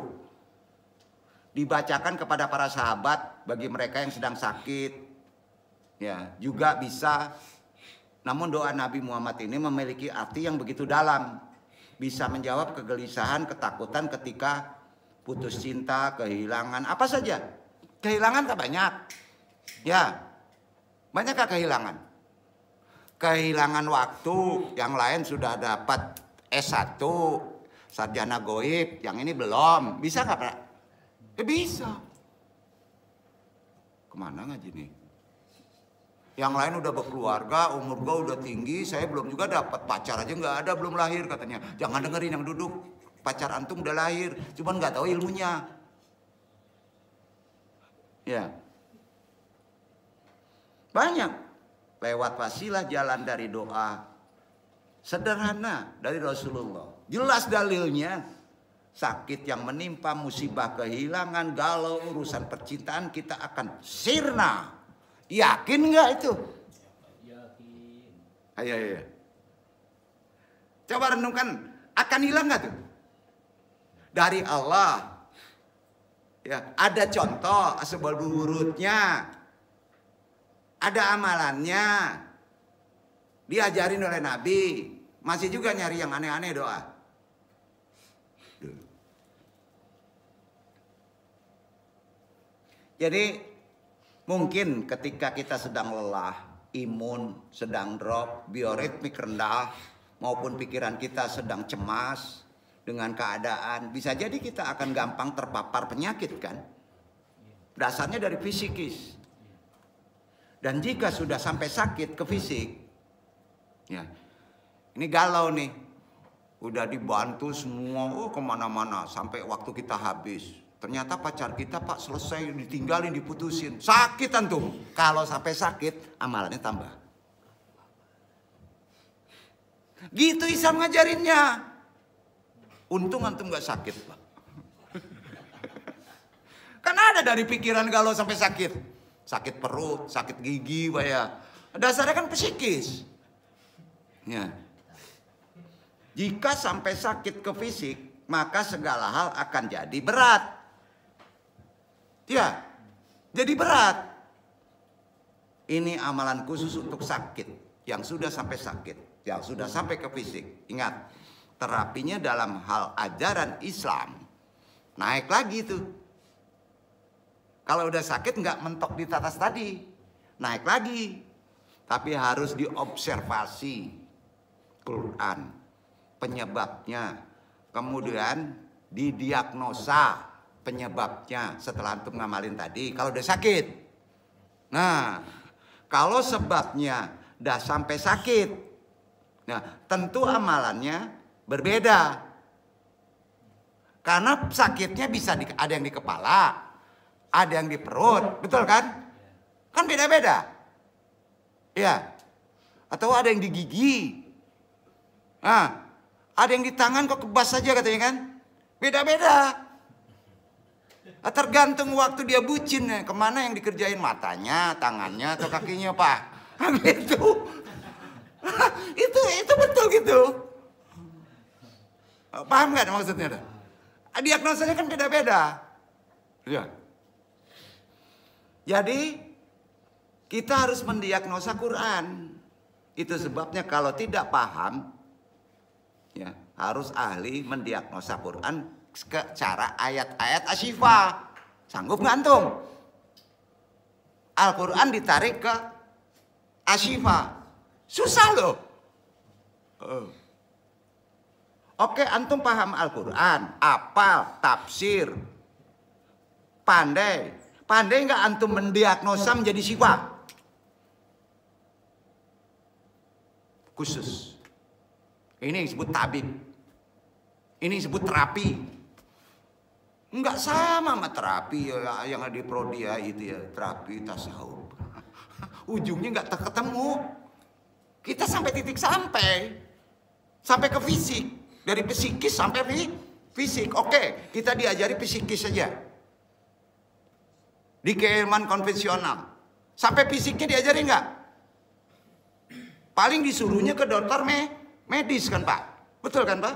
Dibacakan kepada para sahabat bagi mereka yang sedang sakit. Ya, juga bisa. Namun doa Nabi Muhammad ini memiliki arti yang begitu dalam. Bisa menjawab kegelisahan, ketakutan ketika putus cinta, kehilangan, apa saja. Kehilangan tak banyak. Ya, banyakkah kehilangan? Kehilangan waktu, yang lain sudah dapat S1, sarjana goib, yang ini belum. Bisa nggak, Pak? Bisa. Kemana ngaji nih? Yang lain udah berkeluarga, umur gue udah tinggi, saya belum juga dapat pacar aja nggak ada, belum lahir katanya. Jangan dengerin yang duduk, pacar antum udah lahir, cuman nggak tahu ilmunya. Ya. Banyak lewat wasilah jalan dari doa sederhana dari Rasulullah. Jelas dalilnya, sakit yang menimpa, musibah kehilangan, galau, urusan percintaan kita akan sirna. Yakin nggak itu? Yakin. Ayo. Coba renungkan, akan hilang nggak tuh? Dari Allah. Ya, ada contoh asbab urutnya. Ada amalannya. Diajarin oleh Nabi. Masih juga nyari yang aneh-aneh doa. Jadi mungkin ketika kita sedang lelah, imun sedang drop, bioritmik rendah, maupun pikiran kita sedang cemas dengan keadaan, bisa jadi kita akan gampang terpapar penyakit kan? Dasarnya dari fisikis. Dan jika sudah sampai sakit ke fisik, ya, ini galau nih, udah dibantu semua, kemana-mana, sampai waktu kita habis. Ternyata pacar kita, Pak, selesai ditinggalin, diputusin. Sakit antum. Kalau sampai sakit, amalannya tambah. Gitu Islam ngajarinnya. Untung antum gak sakit, Pak. Kan ada dari pikiran galau sampai sakit. Sakit perut, sakit gigi, Pak ya. Dasarnya kan psikis. Ya. Jika sampai sakit ke fisik, maka segala hal akan jadi berat. Ya, jadi berat. Ini amalan khusus untuk sakit, yang sudah sampai sakit, yang sudah sampai ke fisik. Ingat, terapinya dalam hal ajaran Islam naik lagi tuh. Kalau udah sakit nggak mentok di atas tadi, naik lagi. Tapi harus diobservasi Quran, penyebabnya, kemudian didiagnosa penyebabnya setelah antum ngamalin tadi. Kalau udah sakit, nah kalau sebabnya udah sampai sakit, nah tentu amalannya berbeda. Karena sakitnya bisa ada yang di kepala, ada yang di perut, betul kan? Kan beda-beda. Ya, atau ada yang di gigi, ada yang di tangan kok kebas saja katanya kan? Beda-beda. Tergantung waktu dia bucin, kemana yang dikerjain, matanya, tangannya, atau kakinya Pak? Gitu. itu betul gitu. Paham nggak maksudnya? Diagnosanya kan beda-beda. Ya. Jadi kita harus mendiagnosa Quran. Itu sebabnya kalau tidak paham, ya harus ahli mendiagnosa Quran ke cara ayat-ayat asyifa. Sanggup nggak antum? Al-Quran ditarik ke asyifa. Susah loh. Oke, antum paham Al-Quran, apal, tafsir, pandai. Pandai nggak antum mendiagnosa menjadi syifa? Khusus. Ini disebut tabib. Ini disebut terapi. Enggak sama terapi yang ada di Prodia itu ya, terapi tasawuf. Ujungnya enggak ketemu. Kita sampai titik sampai ke fisik, dari psikis sampai fisik. Oke, kita diajari psikis saja. Di keilmuan konvensional. Sampai fisiknya diajari enggak? Paling disuruhnya ke dokter medis kan Pak? Betul kan Pak?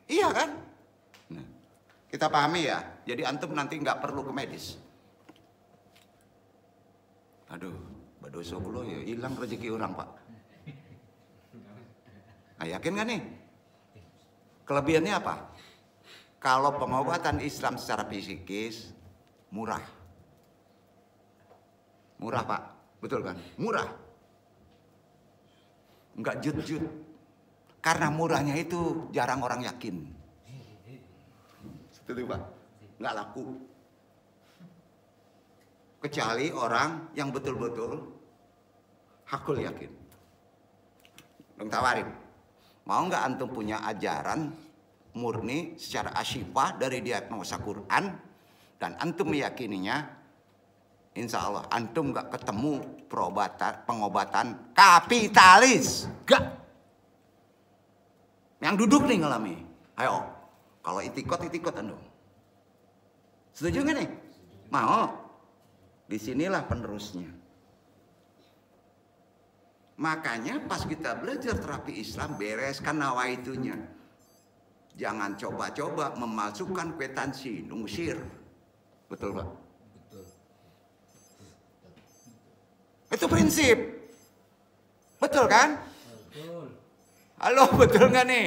Iya kan? Nah, kita pahami ya. Jadi antum nanti nggak perlu ke medis. Aduh, berdosa pula ya, hilang rezeki orang Pak. Nah, yakin gak nih? Kelebihannya apa? Kalau pengobatan Islam secara psikis murah. Murah Pak, betul kan? Murah. Enggak jut-jut. Karena murahnya itu jarang orang yakin. Setuju Pak? Enggak laku. Kecuali orang yang betul-betul hakul yakin. Dong tawarin. Mau enggak antum punya ajaran murni secara asyifa dari diagnosa Quran dan antum meyakininya? Insya Allah antum gak ketemu pengobatan kapitalis. Gak. Yang duduk nih ngalami. Ayo. Kalau itikot antum. Setuju gak nih? Mau. Disinilah penerusnya. Makanya pas kita belajar terapi Islam, bereskan nawaitunya. Jangan coba-coba memalsukan kwitansi, nungsir. Betul Pak? Itu prinsip. Betul kan? Betul. Halo, betul nggak nih?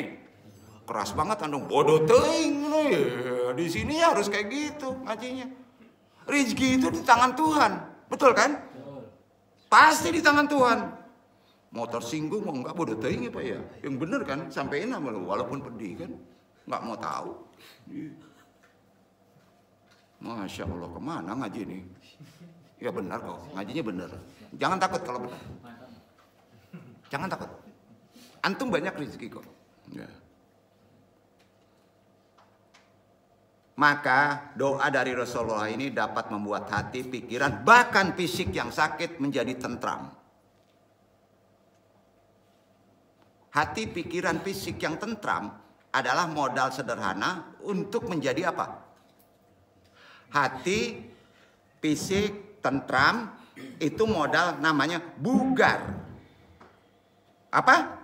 Keras banget antum, bodoh teuing nih. Di sini harus kayak gitu ngajinya. Rezeki itu di tangan Tuhan. Betul kan? Betul. Pasti di tangan Tuhan. Mau tersinggung mau enggak, bodoh teuing ya Pak ya. Yang bener kan? Sampein sama lu walaupun pedih kan. Enggak mau tahu. Masya Allah, kemana ngaji nih? Ya benar kok, ngajinya benar. Jangan takut kalau benar. Jangan takut. Antum banyak rezeki kok. Ya. Maka doa dari Rasulullah ini dapat membuat hati, pikiran, bahkan fisik yang sakit menjadi tentram. Hati, pikiran, fisik yang tentram adalah modal sederhana untuk menjadi apa? Hati, fisik, tentram, itu modal namanya bugar. Apa?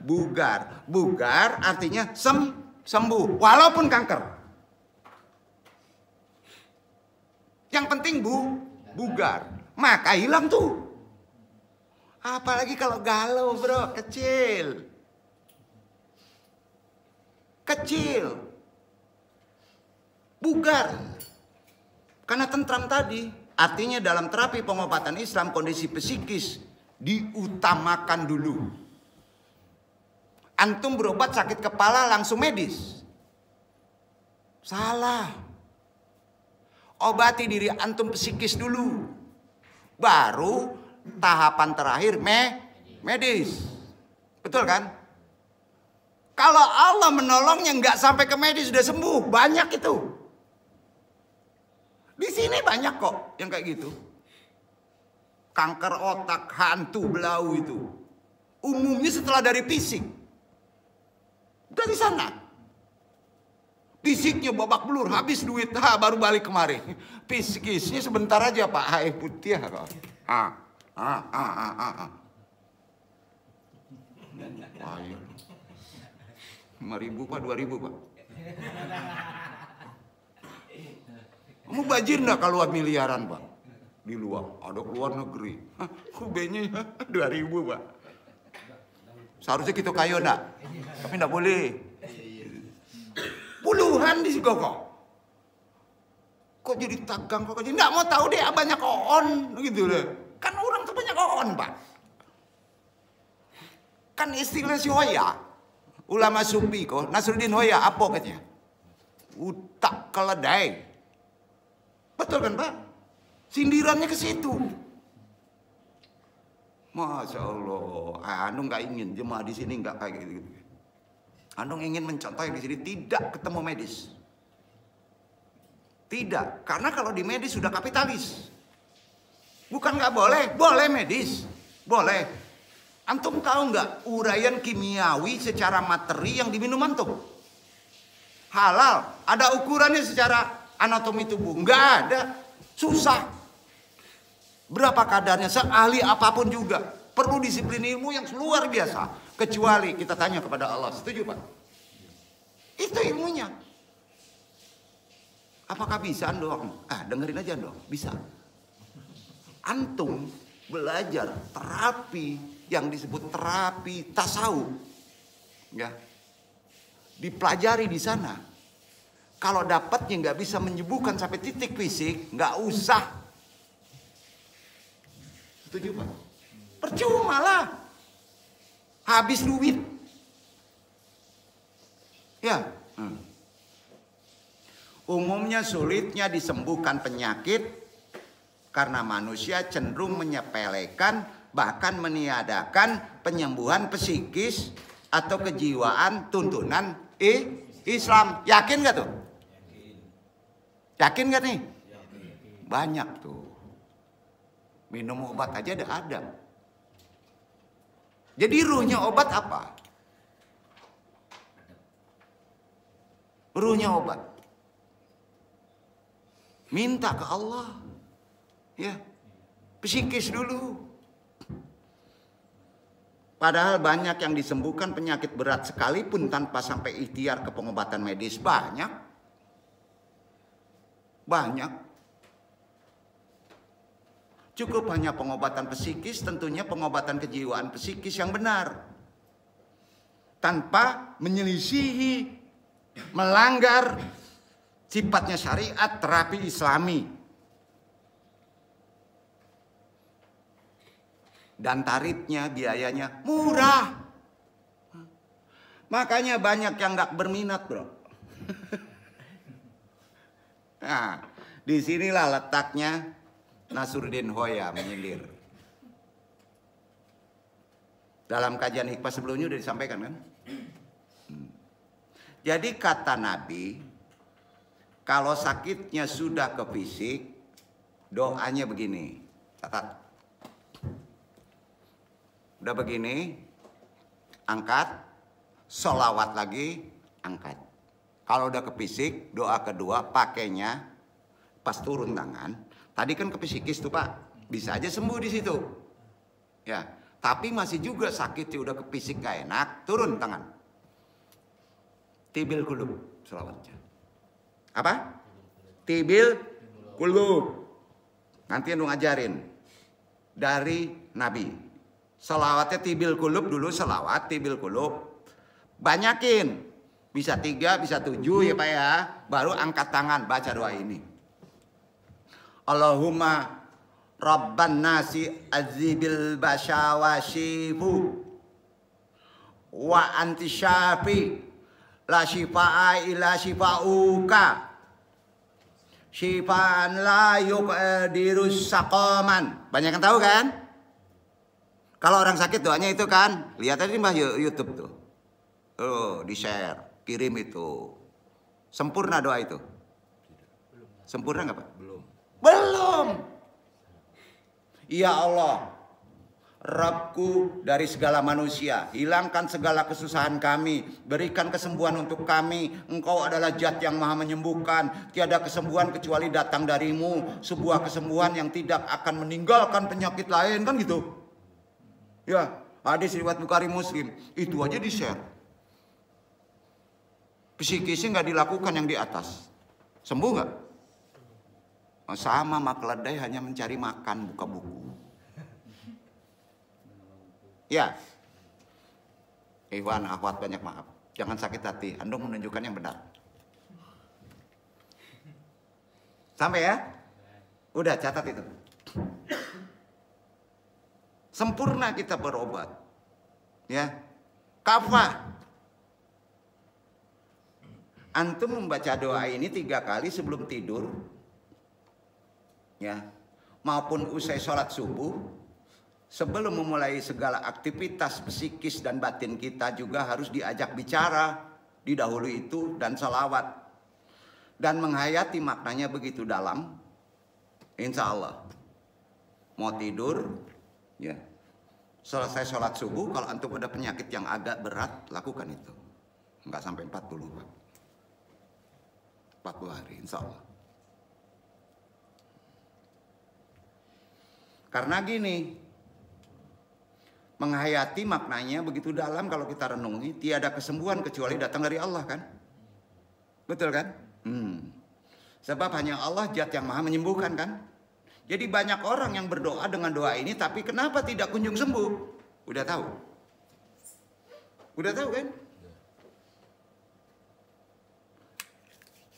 bugar. Bugar artinya sembuh, walaupun kanker. Yang penting bugar. Maka hilang tuh. Apalagi kalau galau bro, kecil. Bugar. Karena tentram tadi. Artinya dalam terapi pengobatan Islam, kondisi psikis diutamakan dulu. Antum berobat sakit kepala langsung medis. Salah. Obati diri antum psikis dulu. Baru tahapan terakhir medis. Betul kan? Kalau Allah menolongnya nggak sampai ke medis sudah sembuh, banyak itu. Di sini banyak kok yang kayak gitu. Kanker otak, hantu belau itu. Umumnya setelah dari fisik. Dari sana. Fisiknya babak belur, habis duit, baru balik kemarin. Psikisnya sebentar aja Pak, air putih kok. Ayo. 5.000 Pak, 2.000 Pak. Kamu bajir enggak kalau miliaran Pak? Di luar, ada keluar negeri. Kubenya 2.000 Pak. Seharusnya kita kaya enggak? Tapi enggak boleh. Puluhan di situ kok. Kok jadi tagang kok jadi enggak mau tahu deh banyak on gitu deh. Kan orang tuh banyak on Pak. Kan istilah si Hoya. Ulama Sufi kok, Nasruddin Hoya apa katanya? Utak keledai. Betul kan Pak? Sindirannya ke situ. Masya Allah, anu nggak ingin jemaah di sini nggak kayak gitu. Anu ingin mencontoh di sini tidak ketemu medis. Tidak, karena kalau di medis sudah kapitalis. Bukan nggak boleh, boleh medis, boleh. Antum tahu nggak uraian kimiawi secara materi yang diminum antum? Halal, ada ukurannya secara anatomi tubuh? Nggak ada, susah. Berapa kadarnya, seahli apapun juga. Perlu disiplin ilmu yang luar biasa. Kecuali kita tanya kepada Allah, setuju Pak? Itu ilmunya. Apakah bisa dong? Dengerin aja dong, bisa. Antum belajar terapi yang disebut terapi tasawuf, ya, dipelajari di sana. Kalau dapatnya nggak bisa menyembuhkan sampai titik fisik, nggak usah. Setuju Pak? Percuma lah, habis duit. Ya, umumnya sulitnya disembuhkan penyakit karena manusia cenderung menyepelekan bahkan meniadakan penyembuhan psikis atau kejiwaan tuntunan Islam. Yakin gak tuh? Yakin gak nih? Banyak tuh. Minum obat aja ada. Jadi ruhnya obat apa? Ruhnya obat. Minta ke Allah. Ya. Psikis dulu. Padahal banyak yang disembuhkan penyakit berat sekalipun tanpa sampai ikhtiar ke pengobatan medis. Banyak. Cukup hanya pengobatan psikis, tentunya pengobatan kejiwaan psikis yang benar. Tanpa menyelisihi, melanggar sifatnya syariat terapi Islami. Dan tarifnya, biayanya murah. Makanya banyak yang nggak berminat bro. Nah, disinilah letaknya Nasruddin Hoya menyindir. Dalam kajian hikmah sebelumnya udah disampaikan kan? Jadi kata Nabi, kalau sakitnya sudah ke fisik, doanya begini. Catat. Udah begini, angkat, sholawat lagi, angkat. Kalau udah ke fisik, doa kedua pakainya pas turun tangan. Tadi kan ke psikis tuh Pak, bisa aja sembuh di situ. Ya, tapi masih juga sakit, udah ke fisik gak enak, turun tangan. Tibil kulub selawatnya. Apa? Tibil kulub. Nanti yang ngajarin dari Nabi. Selawatnya tibil kulub dulu, selawat tibil kulub. Banyakin. Bisa 3, bisa 7 ya Pak ya. Baru angkat tangan baca doa ini. Allahumma Rabban nasi azibil basyawashifu wa anti syafi la shifa'a ila shifa'uka syifaan la yuqdirus saqaman. Banyak yang tahu kan? Kalau orang sakit doanya itu kan. Lihat tadi Mbah YouTube tuh. Oh, di-share, kirim itu. Sempurna doa itu. Sempurna nggak Pak? Belum. Belum. Ya Allah, Rabbku dari segala manusia, hilangkan segala kesusahan kami, berikan kesembuhan untuk kami. Engkau adalah Zat yang maha menyembuhkan, tiada kesembuhan kecuali datang darimu, sebuah kesembuhan yang tidak akan meninggalkan penyakit lain, kan gitu. Ya, hadis riwayat Bukhari Muslim, itu aja di-share. Psikisnya nggak dilakukan yang di atas, sembuh nggak? Sama mak keledai hanya mencari makan, buka buku. Ya, Ikhwan, akhwat banyak maaf. Jangan sakit hati, Anda menunjukkan yang benar. Sampai ya? Udah catat itu. Sempurna kita berobat. Ya, kafah. Antum membaca doa ini 3 kali sebelum tidur. Ya, maupun usai sholat subuh, sebelum memulai segala aktivitas psikis dan batin kita juga harus diajak bicara, didahului itu dan salawat dan menghayati maknanya begitu dalam. Insya Allah mau tidur, ya selesai sholat subuh, kalau antum ada penyakit yang agak berat, lakukan itu. Enggak sampai 40 Pak. 40 hari insya Allah. Karena gini, menghayati maknanya begitu dalam kalau kita renungi, tiada kesembuhan kecuali datang dari Allah kan? Betul kan? Sebab hanya Allah Zat yang maha menyembuhkan kan? Jadi banyak orang yang berdoa dengan doa ini, tapi kenapa tidak kunjung sembuh? Udah tahu? Udah tahu kan?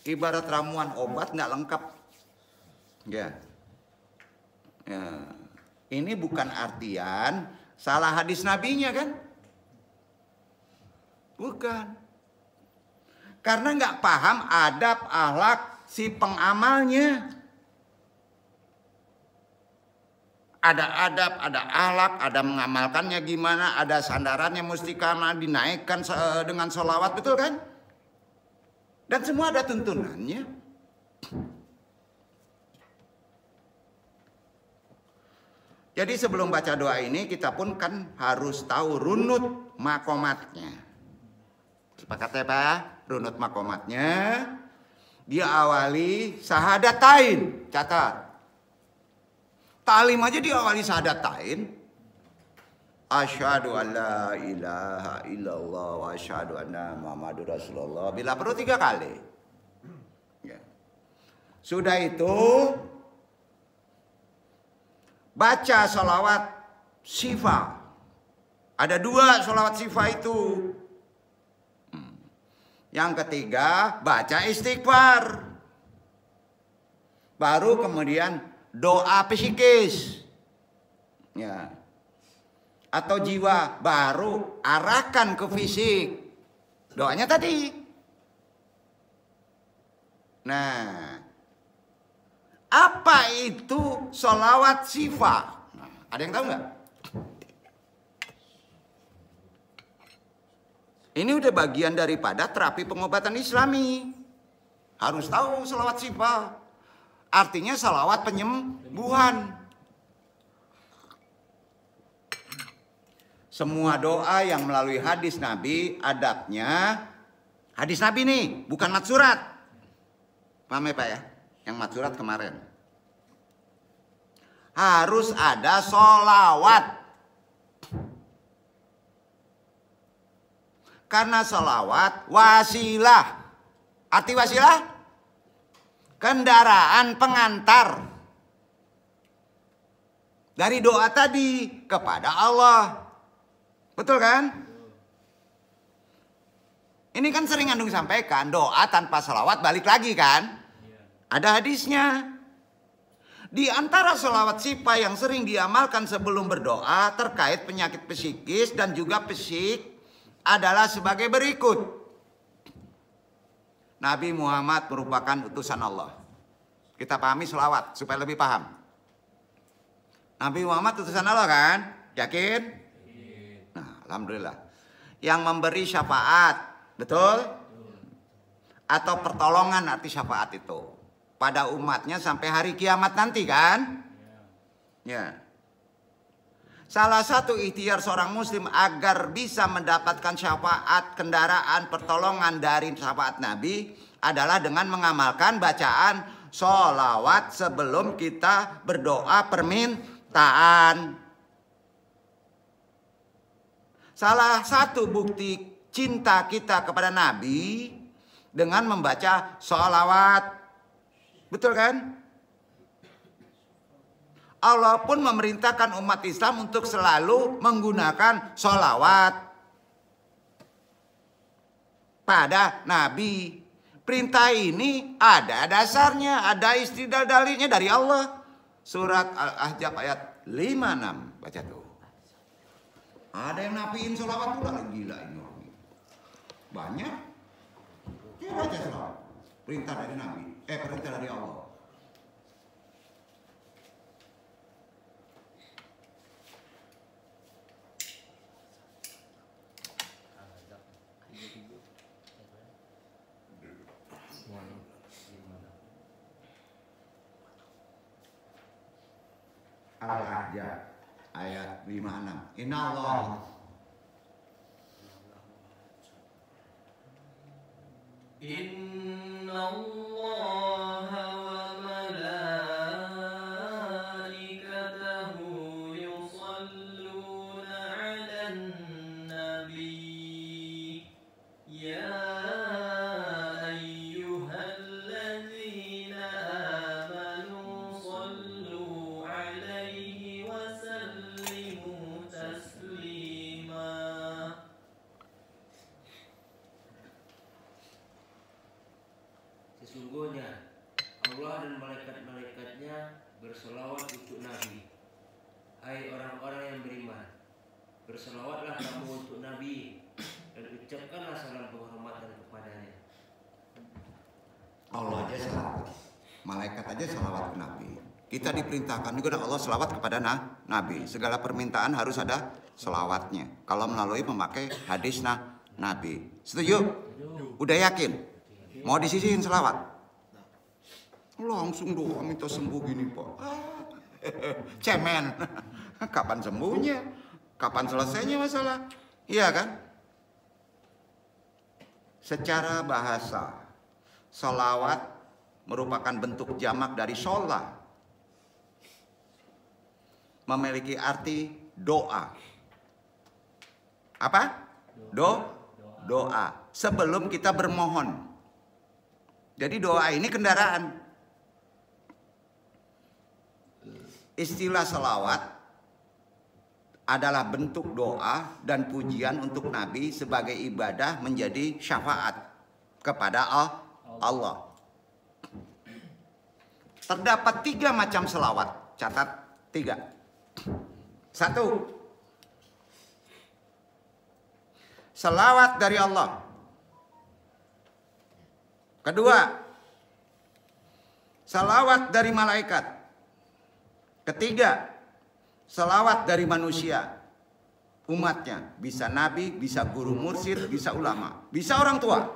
Ibarat ramuan obat nggak lengkap. Ya. Ya. Ini bukan artian salah hadis nabinya kan? Bukan. Karena nggak paham adab akhlak si pengamalnya. Ada adab, ada akhlak, ada mengamalkannya gimana, ada sandarannya mesti karena dinaikkan dengan sholawat, betul kan? Dan semua ada tuntunannya. Jadi sebelum baca doa ini kita pun kan harus tahu runut makomatnya. Sepakat ya Pak? Runut makomatnya. Dia awali syahadatain. Catat. Ta'lim aja diawali syahadatain. Asyhadu an la ilaha illallah wa asyhadu anna Muhammadur Rasulullah. Bila perlu 3 kali. Ya. Sudah itu baca sholawat syifa. Ada 2 sholawat syifa itu. Yang ketiga baca istighfar. Baru kemudian doa psikis. Ya. Atau jiwa, baru arahkan ke fisik. Doanya tadi. Nah, apa itu sholawat syifa? Nah, ada yang tahu nggak? Ini udah bagian daripada terapi pengobatan Islami. Harus tahu sholawat syifa. Artinya sholawat penyembuhan. Semua doa yang melalui hadis Nabi, adabnya hadis Nabi nih, bukan mat surat. Paham ya Pak ya? Yang mat surat kemarin. Harus ada sholawat. Karena salawat wasilah. Arti wasilah? Kendaraan pengantar dari doa tadi kepada Allah. Betul kan? Ini kan sering Andung sampaikan, doa tanpa salawat balik lagi kan? Ada hadisnya. Di antara salawat sipa yang sering diamalkan sebelum berdoa terkait penyakit psikis dan juga fisik adalah sebagai berikut. Nabi Muhammad merupakan utusan Allah. Kita pahami salawat supaya lebih paham. Nabi Muhammad utusan Allah kan? Yakin? Nah, alhamdulillah. Yang memberi syafaat, betul? Atau pertolongan arti syafaat itu pada umatnya sampai hari kiamat nanti kan? Ya. Salah satu ikhtiar seorang muslim agar bisa mendapatkan syafaat, kendaraan, pertolongan dari syafaat Nabi adalah dengan mengamalkan bacaan sholawat sebelum kita berdoa permintaan. Salah satu bukti cinta kita kepada Nabi dengan membaca sholawat. Betul kan? Allah pun memerintahkan umat Islam untuk selalu menggunakan sholawat pada Nabi. Perintah ini ada dasarnya, ada istidlal dalilnya dari Allah. Surat Al-Ahzab ayat 56. Baca tuh. Ada yang nafiin sholawat tuh lah, gila ini. Banyak. Ya baca sholawat. Perintah dari Nabi. Perintah dari Allah. Al-Ahzab ayat 56. Innallah Innallaha wa malaikatahu yusalluna 'alan nabi ya ayyuhalladzina amanu sallu 'alaihi wa sallimu taslima. Sesungguhnya Allah dan malaikat-malaikatnya berselawat untuk Nabi. Hai orang-orang yang beriman, berselawatlah kamu untuk Nabi dan ucapkanlah salam penghormatan kepadanya. Allah aja salawat, malaikat aja salawat ke Nabi. Kita diperintahkan juga Allah salawat kepada Nabi. Segala permintaan harus ada salawatnya. Kalau melalui memakai hadis Nabi. Setuju? Udah yakin? Mau disisihin selawat? Langsung doa minta sembuh gini Pak. Cemen. Kapan sembuhnya? Kapan selesainya masalah? Iya kan? Secara bahasa, selawat merupakan bentuk jamak dari sholat. Memiliki arti doa. Apa? Doa. Sebelum kita bermohon. Jadi doa ini kendaraan. Istilah salawat adalah bentuk doa dan pujian untuk Nabi sebagai ibadah menjadi syafaat kepada Allah. Terdapat 3 macam salawat. Catat 3. 1. Salawat dari Allah. Kedua, salawat dari malaikat. Ketiga, salawat dari manusia, umatnya. Bisa nabi, bisa guru mursyid, bisa ulama, bisa orang tua.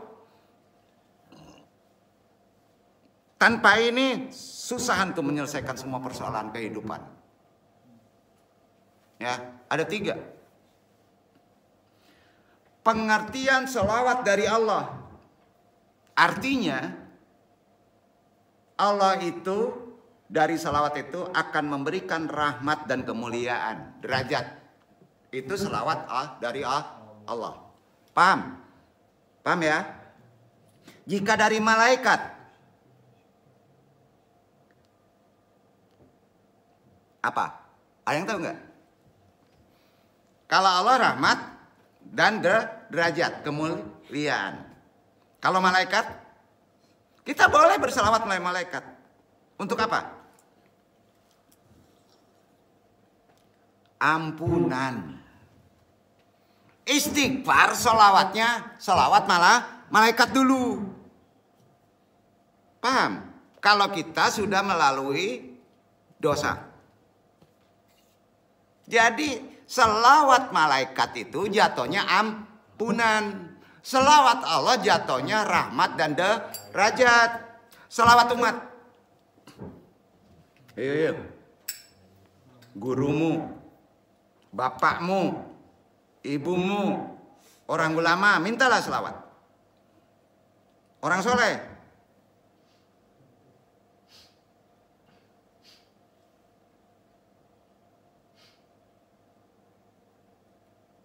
Tanpa ini susah untuk menyelesaikan semua persoalan kehidupan. Ya, ada 3. Pengertian salawat dari Allah. Artinya Allah itu dari salawat itu akan memberikan rahmat dan kemuliaan, derajat. Itu salawat dari Allah. Paham? Paham ya? Jika dari malaikat, apa? Ada yang tahu nggak? Kalau Allah rahmat dan derajat, kemuliaan. Kalau malaikat, kita boleh berselawat melalui malaikat. Untuk apa? Ampunan. Istighfar, selawatnya, selawat malah malaikat dulu. Paham? Kalau kita sudah melalui dosa. Jadi selawat malaikat itu jatuhnya ampunan. Selawat Allah jatuhnya rahmat dan derajat. Selawat umat. Iya. Gurumu, bapakmu, ibumu, orang ulama, mintalah selawat. Orang soleh.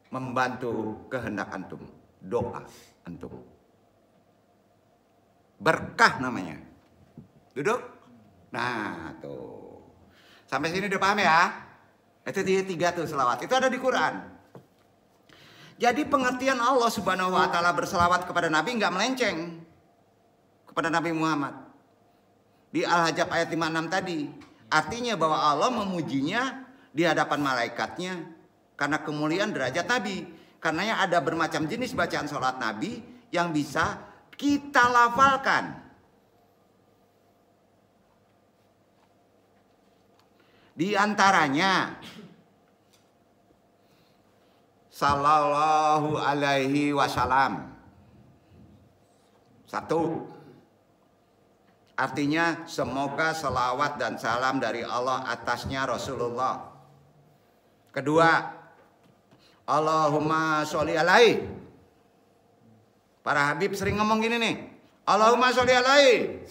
Membantu kehendak antum. Doa antum. Berkah namanya. Duduk. Nah tuh. Sampai sini udah paham ya? Itu tiga tuh selawat. Itu ada di Quran. Jadi pengertian Allah Subhanahu wa taala berselawat kepada Nabi nggak melenceng kepada Nabi Muhammad. Di Al-Hajjab ayat 56 tadi. Artinya bahwa Allah memujinya di hadapan malaikatnya karena kemuliaan derajat Nabi. Karenanya ada bermacam jenis bacaan sholat Nabi yang bisa kita lafalkan. Di antaranya sallallahu alaihi wasallam. Satu. Artinya semoga selawat dan salam dari Allah atasnya Rasulullah. Kedua, Allahumma sholli alaihi. Para habib sering ngomong gini nih. Allahumma sholli alaihi.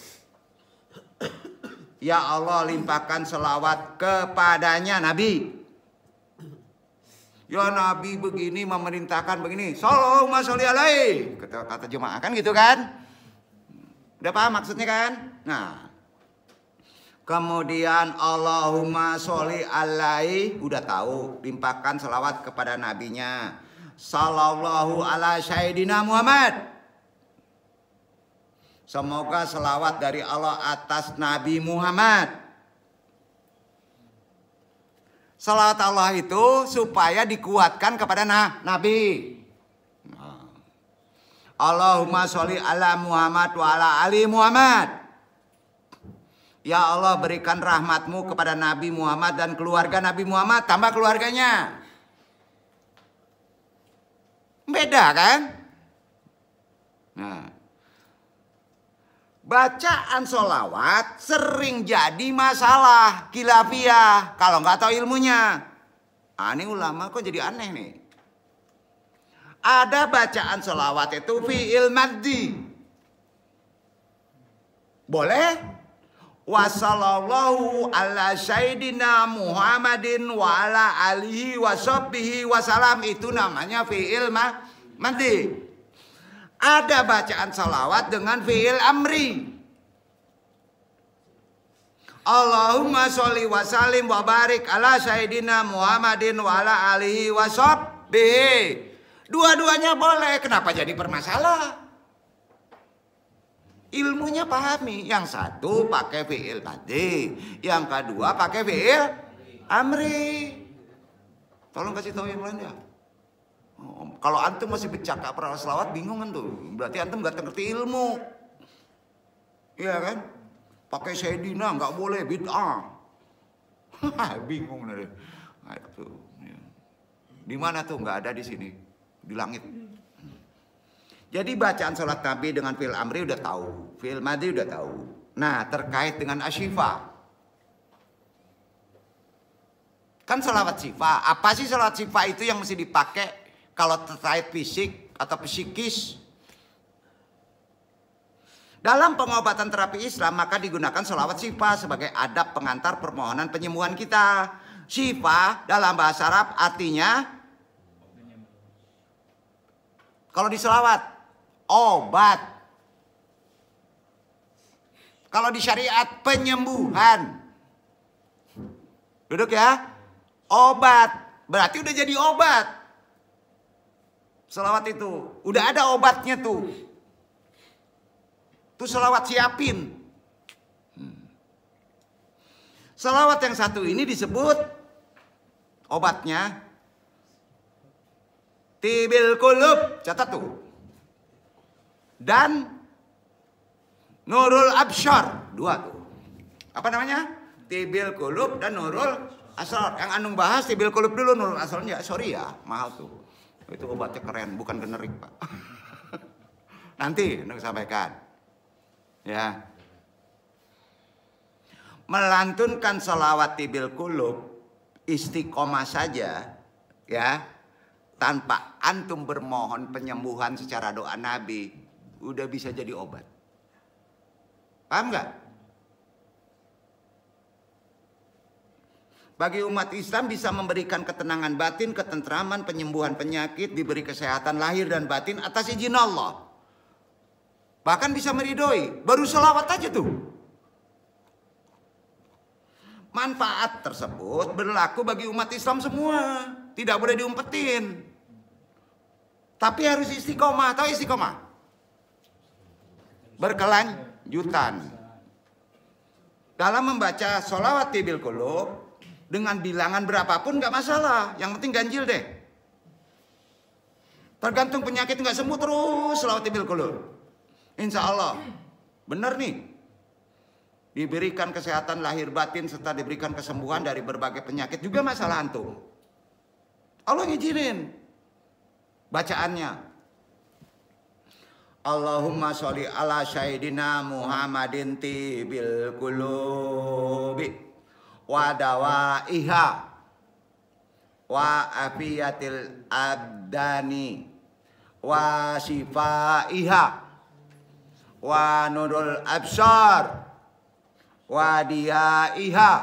Ya Allah limpahkan selawat kepadanya Nabi. Ya Nabi begini memerintahkan begini. Allahumma sholli alaihi. Kata jemaah kan gitu kan. Udah paham maksudnya kan? Nah. Kemudian Allahumma sholli alaihi. Udah tahu. Limpahkan selawat kepada nabinya. Sallallahu ala sayyidina Muhammad. Semoga selawat dari Allah atas Nabi Muhammad. Selawat Allah itu supaya dikuatkan kepada Nabi. Allahumma sholli ala Muhammad wa ala ali Muhammad. Ya Allah berikan rahmatmu kepada Nabi Muhammad dan keluarga Nabi Muhammad. Tambah keluarganya. Beda kan? Nah. Bacaan sholawat sering jadi masalah khilafiyah kalau nggak tahu ilmunya. Ini ulama kok jadi aneh nih. Ada bacaan sholawat itu fi'il maddi. Boleh? Wassallallahu ala sayyidina Muhammadin wa ala alihi wa sahbihi wasalam. Itu namanya fi'il maddi. Ada bacaan salawat dengan fi'il amri. Allahumma sholli wa sallim wa barik ala sayyidina Muhammadin wa ala alihi wa sahbihi. Dua-duanya boleh. Kenapa jadi bermasalah? Ilmunya pahami. Yang satu pakai fi'il maddi. Yang kedua pakai fi'il amri. Tolong kasih tahu yang lain ya. Kalau antum masih bercakap para selawat bingung kan tuh. Berarti antum gak ngerti ilmu. Iya kan? Pakai sayyidina gak boleh bid'ah. Bingung nih. Di mana tuh? Gak ada di sini. Di langit. Jadi bacaan sholat Nabi dengan fi'il amri udah tahu. Fi'il madhi udah tahu. Nah terkait dengan asyifa. Kan sholawat syifa. Apa sih sholawat syifa itu yang mesti dipakai? Kalau terkait fisik atau psikis. Dalam pengobatan terapi Islam maka digunakan sholawat syifa sebagai adab pengantar permohonan penyembuhan kita. Syifa dalam bahasa Arab artinya Kalau di selawat, obat. Kalau di syariat, penyembuhan. Duduk ya. Obat. Berarti udah jadi obat. Selawat itu. Udah ada obatnya tuh. Tuh selawat siapin. Selawat yang satu ini disebut obatnya Tibil Qulub. Catat tuh. Dan Nurul Absyar. Dua tuh. Apa namanya? Tibil Qulub dan Nurul Asrar. Yang Anung bahas Tibil Qulub dulu, Nurul Asrar ya. Sorry ya, mahal tuh. Itu obatnya keren, bukan generik Pak. Nanti Anung sampaikan. Ya. Melantunkan selawat Tibil Qulub istiqomah saja ya, tanpa antum bermohon penyembuhan secara doa Nabi, udah bisa jadi obat. Paham nggak? Bagi umat Islam bisa memberikan ketenangan batin, ketentraman, penyembuhan penyakit, diberi kesehatan lahir dan batin atas izin Allah. Bahkan bisa meridhoi. Baru selawat aja tuh. Manfaat tersebut berlaku bagi umat Islam semua. Tidak boleh diumpetin. Tapi harus istiqomah. Tahu istiqomah? Berkelanjutan. Dalam membaca sholawat Tibil Qulub, dengan bilangan berapapun gak masalah. Yang penting ganjil deh. Tergantung penyakit gak sembuh terus sholawat Tibil Qulub. Insya Allah. Benar nih. Diberikan kesehatan lahir batin serta diberikan kesembuhan dari berbagai penyakit juga masalah antum. Allah ngizinin bacaannya. Allahumma sholli ala sayyidina Muhammadin tibil qulubi wa dawaiha wa afiyatil abdani wa shifaiha wa nurul absar wa diyaiha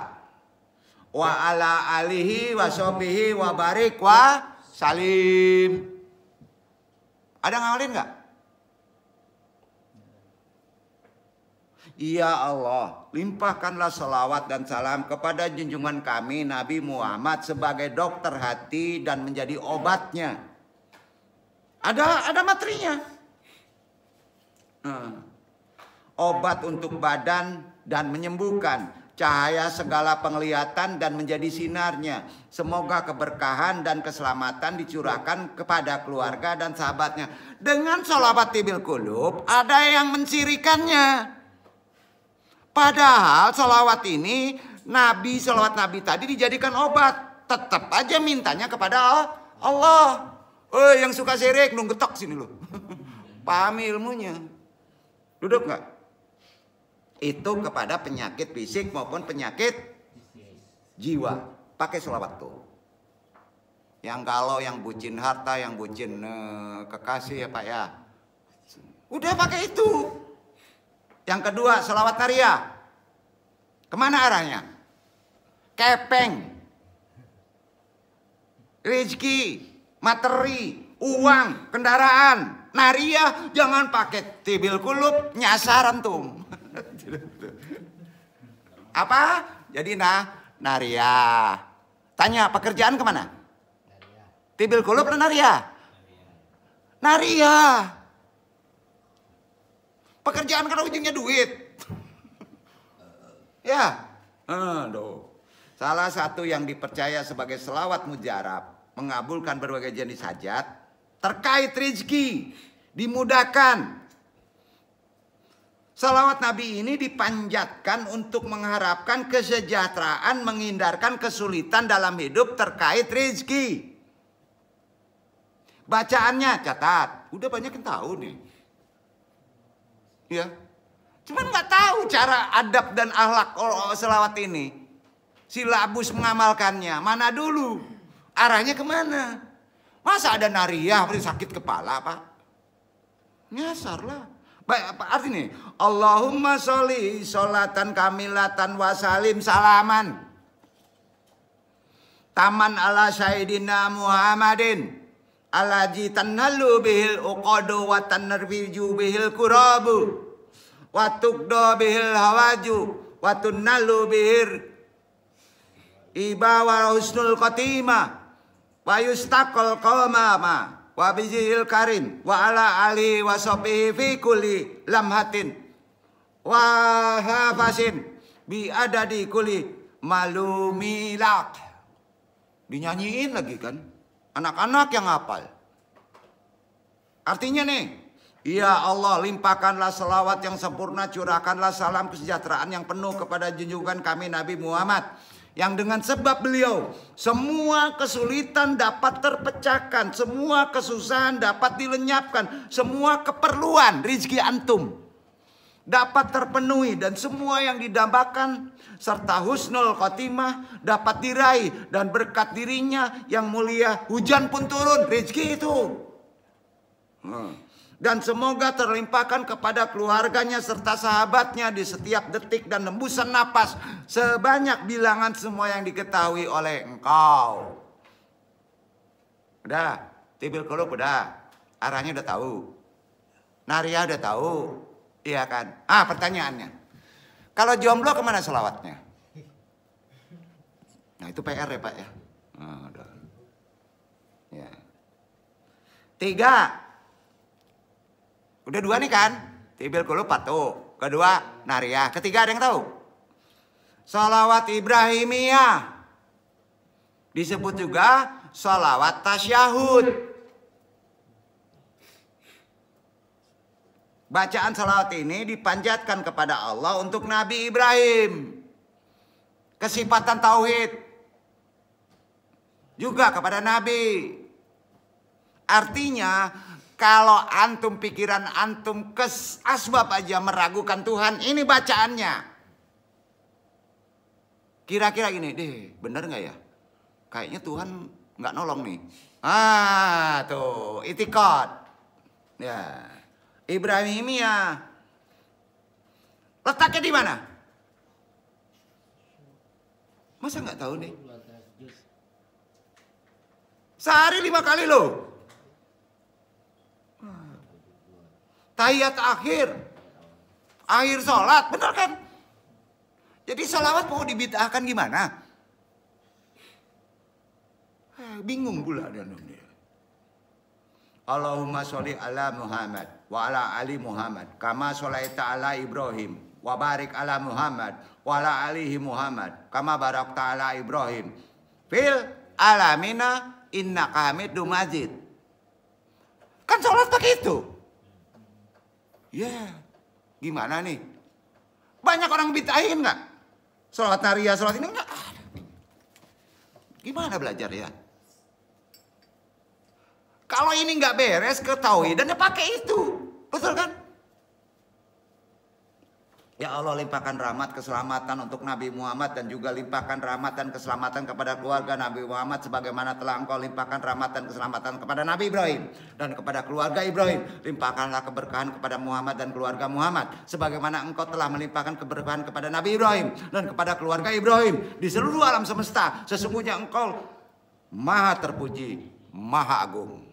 wa ala alihi wa sahbihi wa barik wa salim. Ada ngawalin nggak? Ya Allah, limpahkanlah salawat dan salam kepada junjungan kami Nabi Muhammad sebagai dokter hati dan menjadi obatnya. Ada materinya. Obat untuk badan dan menyembuhkan, cahaya segala penglihatan dan menjadi sinarnya. Semoga keberkahan dan keselamatan dicurahkan kepada keluarga dan sahabatnya. Dengan sholawat Tibil Qulub ada yang mensirikannya. Padahal sholawat ini sholawat Nabi tadi dijadikan obat. Tetap aja mintanya kepada Allah. Yang suka syirik lu getok sini lu. Pahami ilmunya. Duduk nggak? Itu kepada penyakit fisik maupun penyakit jiwa. Pakai sholawat tuh. Yang galau, yang bucin harta, yang bucin kekasih ya Pak ya. Udah pakai itu. Yang kedua sholawat nariyah. Kemana arahnya? Kepeng. Rezeki, materi, uang, kendaraan. Nariyah jangan pakai Tibil Qulub, nyasar antum. Apa? Jadi nariyah. Tanya pekerjaan kemana? Tibil Qulub atau nariyah? Nariyah. Pekerjaan kan ujungnya duit. Ya. Salah satu yang dipercaya sebagai selawat mujarab, mengabulkan berbagai jenis hajat, terkait rezeki, dimudahkan. Salawat Nabi ini dipanjatkan untuk mengharapkan kesejahteraan, menghindarkan kesulitan dalam hidup terkait rezeki. Bacaannya catat, udah banyak yang tahu nih. Ya, cuman nggak tahu cara adab dan akhlak selawat ini. Silabus mengamalkannya, mana dulu? Arahnya kemana? Masa ada nariyah sakit kepala Pak? Nyasar lah. Baik, apa artinya? Allahumma sholli sholatan kamilatan wasalim salaman taman ala sayyidina Muhammadin Alaji tanhalu bihil uqadu wa tanarbiju bihil kurabu wa tuqda bihil hawaju wa tunnalu bihir iba wa husnul khotimah wa yustaqal qawmama wa bijil karim wa ala ali wa sahbihi fi kulli lamhatin wa hafasin bi adadi kulli malumilak. Dinyanyiin lagi kan, anak-anak yang hafal. Artinya nih, ya Allah, limpahkanlah selawat yang sempurna, curahkanlah salam kesejahteraan yang penuh kepada junjungan kami Nabi Muhammad, yang dengan sebab beliau semua kesulitan dapat terpecahkan, semua kesusahan dapat dilenyapkan, semua keperluan rizki antum dapat terpenuhi, dan semua yang didambakan serta husnul khotimah dapat diraih, dan berkat dirinya yang mulia hujan pun turun rezeki itu. Dan semoga terlimpahkan kepada keluarganya serta sahabatnya di setiap detik dan hembusan napas sebanyak bilangan semua yang diketahui oleh engkau. Udah, tibil kulub udah, arahnya udah tahu, Naria udah tahu. Iya kan? Pertanyaannya, kalau jomblo kemana selawatnya? Nah itu PR ya Pak ya. Udah. Ya. 3. Udah 2 nih kan? Tibil kulub patuh. Kedua Naria. Ketiga ada yang tahu? Sholawat Ibrahimiyah. Disebut juga sholawat tasyahud. Bacaan salawat ini dipanjatkan kepada Allah untuk Nabi Ibrahim. Kesifatan tauhid. Juga kepada Nabi. Artinya kalau antum pikiran antum asbab aja meragukan Tuhan, ini bacaannya. Kira-kira gini, deh bener gak ya? Kayaknya Tuhan gak nolong nih. Tuh itikad. Ya. Ibrahimiyah. Letaknya di mana? Masa nggak tahu nih? Sehari 5 kali loh. Tahiyat akhir sholat, benar kan? Jadi sholawat mau dibid'ahkan gimana? Bingung pula dia. Allahumma sholli ala Muhammad wa ala ali Muhammad kama sholaita ala Ibrahim wa barik ala Muhammad wa ala alihi Muhammad kama barakta ala Ibrahim fil alamina innaka hamidum majid. Kan sholat begitu. Ya, gimana nih? Banyak orang bid'ahin nggak? Sholat Naria, sholat ini nggak ada. Gimana belajar ya? Kalau ini nggak beres ke tauhidan ya pakai itu, betul kan? Ya Allah, limpahkan rahmat keselamatan untuk Nabi Muhammad dan juga limpahkan rahmat dan keselamatan kepada keluarga Nabi Muhammad sebagaimana telah Engkau limpahkan rahmat dan keselamatan kepada Nabi Ibrahim dan kepada keluarga Ibrahim. Limpahkanlah keberkahan kepada Muhammad dan keluarga Muhammad sebagaimana Engkau telah melimpahkan keberkahan kepada Nabi Ibrahim dan kepada keluarga Ibrahim di seluruh alam semesta. Sesungguhnya Engkau Maha terpuji, Maha agung.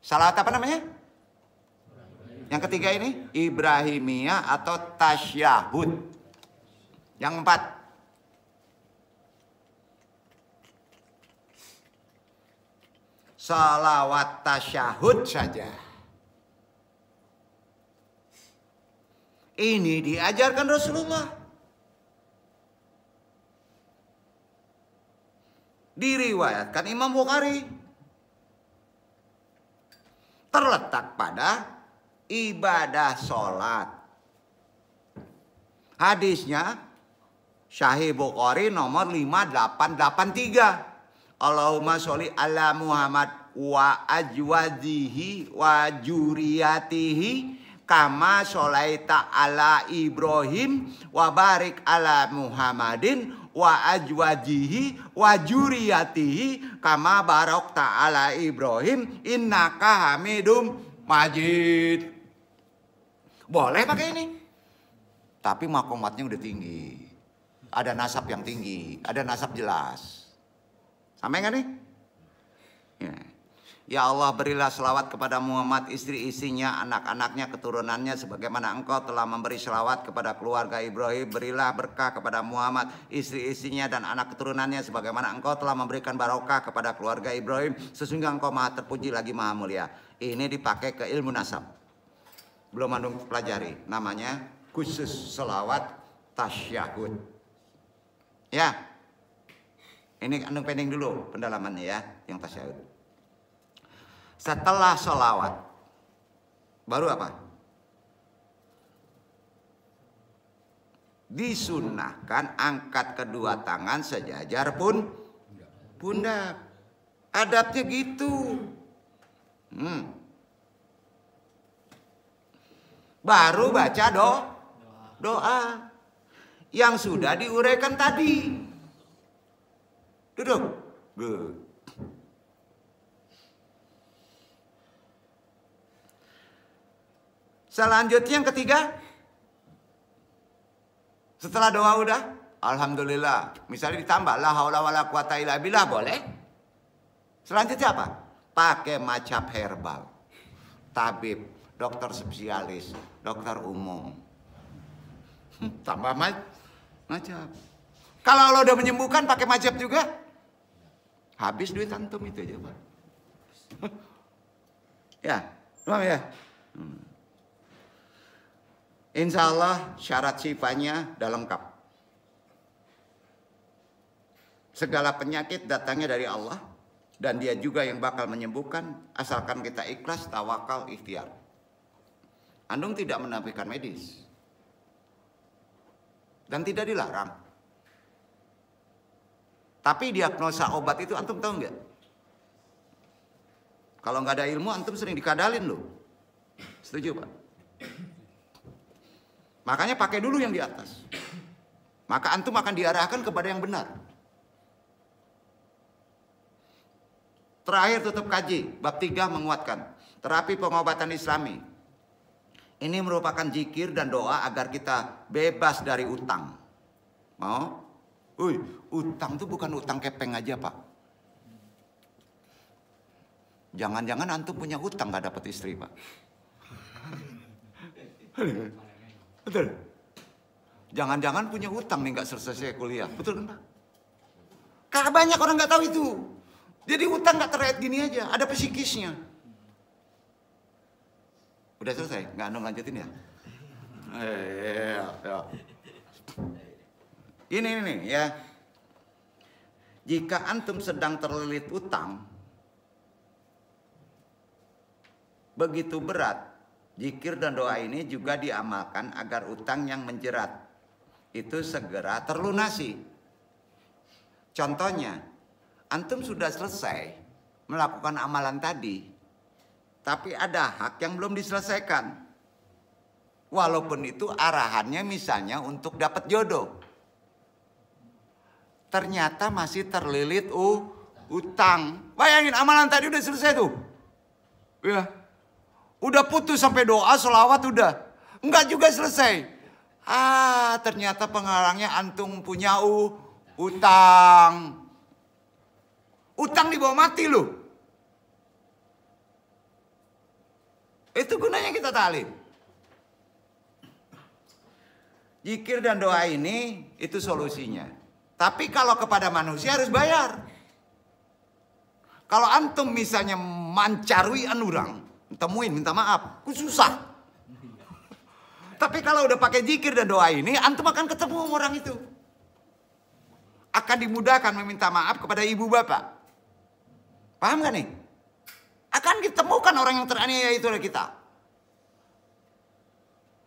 Salawat apa namanya? Yang ketiga ini Ibrahimiyah atau tasyahud. Yang 4. Salawat tasyahud saja. Ini diajarkan Rasulullah. Diriwayatkan Imam Bukhari. Terletak pada ibadah sholat. Hadisnya Sahih Bukhari nomor 5883. Allahumma sholli ala Muhammad wa ajwajihi wa juriyatihi kama sholaita ala Ibrahim wa barik ala Muhammadin wa ajwajihi wa juriyatihi kama barakta ala Ibrahim innaka hamidum majid. Boleh pakai ini. Tapi makomatnya udah tinggi. Ada nasab yang tinggi, ada nasab jelas. Sampai nggak nih? Ya Allah, berilah selawat kepada Muhammad, istri-istrinya, anak-anaknya, keturunannya, sebagaimana Engkau telah memberi selawat kepada keluarga Ibrahim. Berilah berkah kepada Muhammad, istri-istrinya, dan anak keturunannya, sebagaimana Engkau telah memberikan barokah kepada keluarga Ibrahim. Sesungguhnya Engkau maha terpuji lagi maha mulia. Ini dipakai ke ilmu nasab. Belum antum pelajari, namanya khusus selawat tasyahud. Ya, ini antum pending dulu pendalamannya ya, yang tasyahud. Setelah sholawat, baru apa? Disunnahkan angkat kedua tangan sejajar pun pundak. Adabnya gitu. Baru baca doa yang sudah diuraikan tadi. Duduk. Selanjutnya yang ketiga, setelah doa udah, alhamdulillah, misalnya ditambah la haula wala quwata illa billah, boleh. Selanjutnya apa? Pakai macam herbal, tabib, dokter spesialis, dokter umum, tambah macam. Kalau Allah udah menyembuhkan pakai macam juga, habis duit antum itu aja Pak. Ya, paham ya. Insya Allah syarat sifanya sudah lengkap. Segala penyakit datangnya dari Allah. Dan dia juga yang bakal menyembuhkan. Asalkan kita ikhlas, tawakal, ikhtiar. Antum tidak menafikan medis. Dan tidak dilarang. Tapi diagnosa obat itu antum tahu nggak? Kalau nggak ada ilmu antum sering dikadalin loh. Setuju Pak? Makanya pakai dulu yang di atas. Maka antum akan diarahkan kepada yang benar. Terakhir tutup kaji. Bab 3 menguatkan. Terapi pengobatan Islami. Ini merupakan zikir dan doa agar kita bebas dari utang. Mau? Utang itu bukan utang kepeng aja Pak. Jangan-jangan antum punya utang gak dapat istri Pak. Betul. Jangan-jangan punya utang nih nggak selesai kuliah, betul kan Pak? Karena banyak orang nggak tahu itu. Jadi utang nggak terkait gini aja, ada psikisnya. Udah selesai, nggak antum lanjutin ya? Ya. Ini ya. Jika antum sedang terlilit utang, begitu berat. Zikir dan doa ini juga diamalkan agar utang yang menjerat itu segera terlunasi. Contohnya, antum sudah selesai melakukan amalan tadi, tapi ada hak yang belum diselesaikan. Walaupun itu arahannya misalnya untuk dapat jodoh. Ternyata masih terlilit utang. Bayangin amalan tadi udah selesai tuh. Ya. Udah putus sampai doa, sholawat udah. Enggak juga selesai. Ternyata penghalangnya antum punya utang. Utang dibawa mati loh. Itu gunanya kita ta'lim. Zikir dan doa ini itu solusinya. Tapi kalau kepada manusia harus bayar. Kalau antum misalnya mancaruian orang, temuin minta maaf, susah. Tapi kalau udah pakai zikir dan doa ini, antum akan ketemu orang itu. Akan dimudahkan meminta maaf kepada ibu bapak. Paham gak nih? Akan ditemukan orang yang teraniaya itu oleh kita.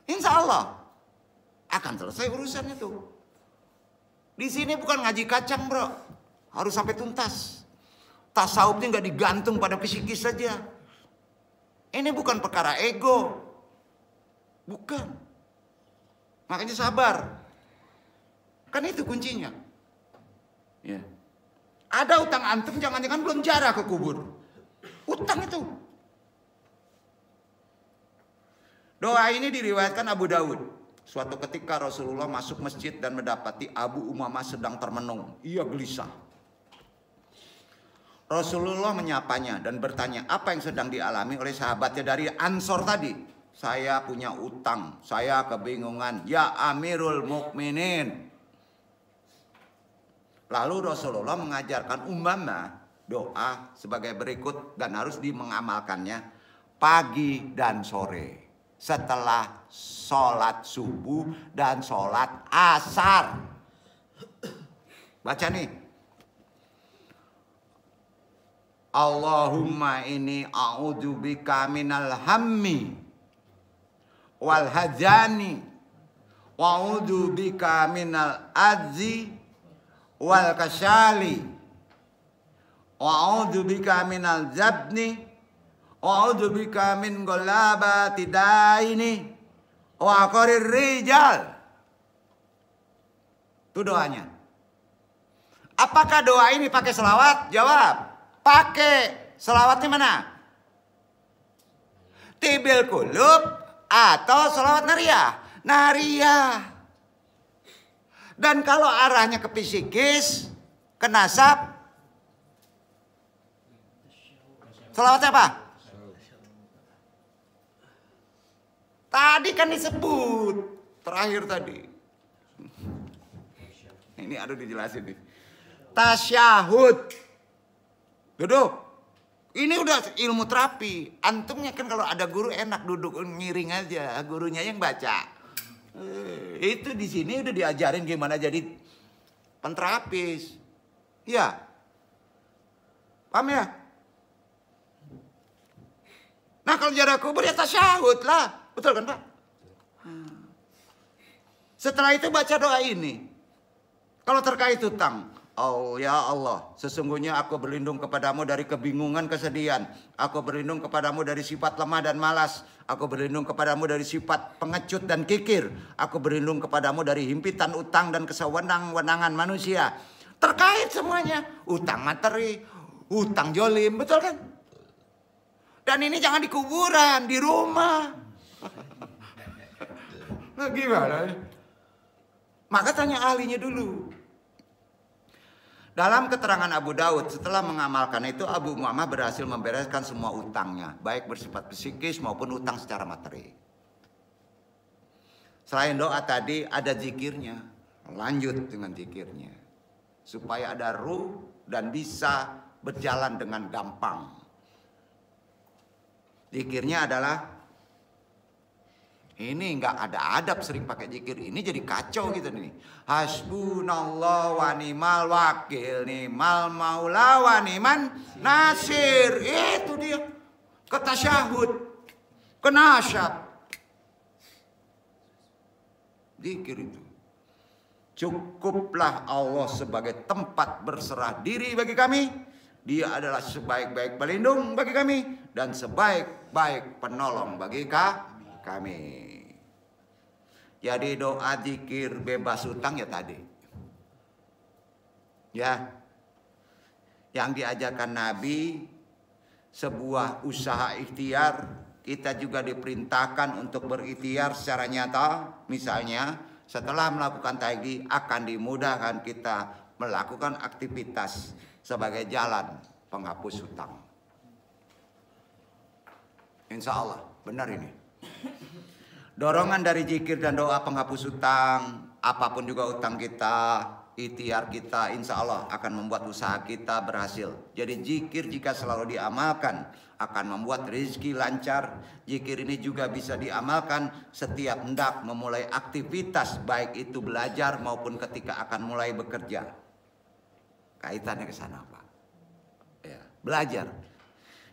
Insya Allah akan selesai urusan itu. Di sini bukan ngaji kacang bro, harus sampai tuntas. Tasawufnya nggak digantung pada psikis saja. Ini bukan perkara ego. Bukan. Makanya sabar. Kan itu kuncinya. Ya. Ada utang antum jangan-jangan belum jarah ke kubur. Utang itu. Doa ini diriwayatkan Abu Dawud. Suatu ketika Rasulullah masuk masjid dan mendapati Abu Umamah sedang termenung. Ia gelisah. Rasulullah menyapanya dan bertanya apa yang sedang dialami oleh sahabatnya dari Ansor tadi. Saya punya utang, saya kebingungan. Ya Amirul Mukminin. Lalu Rasulullah mengajarkan umpama doa sebagai berikut dan harus mengamalkannya pagi dan sore. Setelah sholat subuh dan sholat asar. Baca nih. Allahumma inni a'udzubika minal hammi wal hajani wa a'udzubika minal adzi wal kasali wa a'udzubika minal zabni wa a'udzubika min ghalabati daini wa qarir rijal. Itu doanya. Apakah doa ini pakai selawat? Jawab. Pakai. Selawatnya mana? Tibil kulub atau selawat nariyah? Nariyah. Dan kalau arahnya ke psikis, ke nasab, selawatnya apa? Tadi kan disebut. Terakhir tadi. Ini ada dijelasin nih. Tasyahud. Duduk. Ini udah ilmu terapi. Antumnya kan kalau ada guru enak duduk ngiring aja, gurunya yang baca. Itu di sini udah diajarin gimana jadi penterapis. Ya. Paham ya? Nah kalau jarak kubur ya tasyahud lah. Betul kan Pak? Setelah itu baca doa ini. Kalau terkait hutang. Oh ya Allah, sesungguhnya aku berlindung kepadamu dari kebingungan kesedihan. Aku berlindung kepadamu dari sifat lemah dan malas. Aku berlindung kepadamu dari sifat pengecut dan kikir. Aku berlindung kepadamu dari himpitan utang dan kesewenang-wenangan manusia. Terkait semuanya. Utang materi, utang jolim, betul kan? Dan ini jangan di kuburan, di rumah. Nah gimana? Maka tanya ahlinya dulu. Dalam keterangan Abu Daud, setelah mengamalkan itu Abu Umamah berhasil membereskan semua utangnya, baik bersifat psikis maupun utang secara materi. Selain doa tadi ada zikirnya, lanjut dengan zikirnya. Supaya ada ruh dan bisa berjalan dengan gampang. Zikirnya adalah, ini nggak ada adab sering pakai zikir, ini jadi kacau gitu nih. Hasbunallah wa ni'mal wakil, ni'mal maula wa ni'man nasir. Itu dia. Ke tasyahud, ke nasyab. Zikir itu. Cukuplah Allah sebagai tempat berserah diri bagi kami. Dia adalah sebaik-baik pelindung bagi kami dan sebaik-baik penolong bagi kami. Jadi doa zikir bebas utang ya tadi. Ya. Yang diajarkan Nabi sebuah usaha ikhtiar, kita juga diperintahkan untuk berikhtiar secara nyata. Misalnya setelah melakukan taigi akan dimudahkan kita melakukan aktivitas sebagai jalan penghapus hutang. Insya Allah benar ini. Dorongan dari zikir dan doa penghapus hutang, apapun juga hutang kita, ikhtiar kita, insya Allah akan membuat usaha kita berhasil. Jadi zikir jika selalu diamalkan akan membuat rezeki lancar. Zikir ini juga bisa diamalkan setiap hendak memulai aktivitas, baik itu belajar maupun ketika akan mulai bekerja. Kaitannya ke sana Pak. Ya, belajar.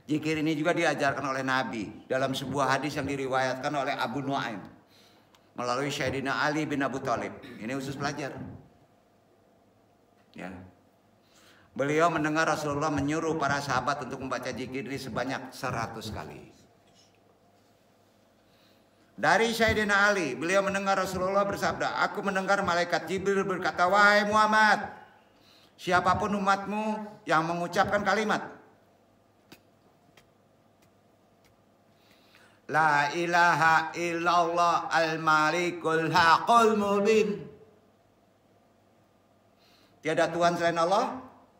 Zikir ini juga diajarkan oleh Nabi dalam sebuah hadis yang diriwayatkan oleh Abu Nuaim melalui Sayyidina Ali bin Abu Thalib. Ini khusus belajar. Ya. Beliau mendengar Rasulullah menyuruh para sahabat untuk membaca zikir ini sebanyak 100 kali. Dari Sayyidina Ali, beliau mendengar Rasulullah bersabda, aku mendengar malaikat Jibril berkata, wahai Muhammad, siapapun umatmu yang mengucapkan kalimat La ilaha illallah al-malikul haqul mubin. Tiada Tuhan selain Allah,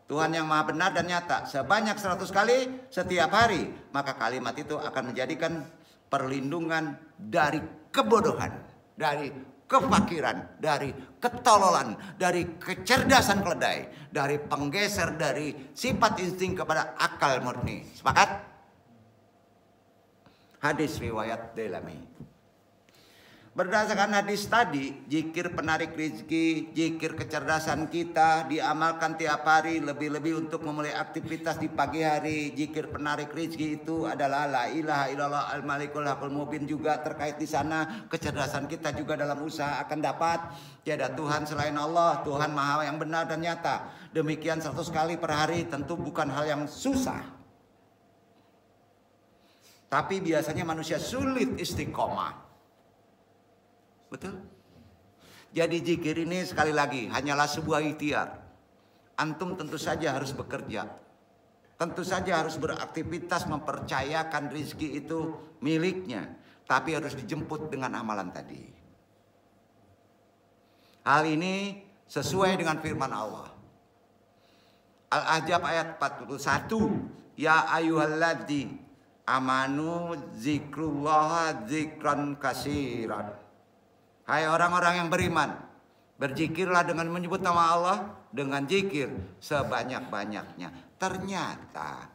Tuhan yang maha benar dan nyata sebanyak 100 kali setiap hari, maka kalimat itu akan menjadikan perlindungan dari kebodohan, dari kefakiran, dari ketololan, dari kecerdasan keledai, dari penggeser dari sifat insting kepada akal murni. Sepakat? Hadis riwayat Dailami. Berdasarkan hadis tadi, zikir penarik rezeki, zikir kecerdasan kita diamalkan tiap hari, lebih-lebih untuk memulai aktivitas di pagi hari. Zikir penarik rezeki itu adalah la ilaha illallah al-malikul hakul mubin, juga terkait di sana. Kecerdasan kita juga dalam usaha akan dapat. Tiada Tuhan selain Allah, Tuhan maha yang benar dan nyata. Demikian 100 kali per hari tentu bukan hal yang susah. Tapi biasanya manusia sulit istiqomah. Betul? Jadi zikir ini sekali lagi hanyalah sebuah ikhtiar. Antum tentu saja harus bekerja. Tentu saja harus beraktivitas mempercayakan rezeki itu miliknya. Tapi harus dijemput dengan amalan tadi. Hal ini sesuai dengan firman Allah. Al-Ahzab ayat 41. Ya ayyuhalladzina amanu zikrullah zikran katsiran. Hai orang-orang yang beriman, berzikirlah dengan menyebut nama Allah dengan zikir sebanyak-banyaknya. Ternyata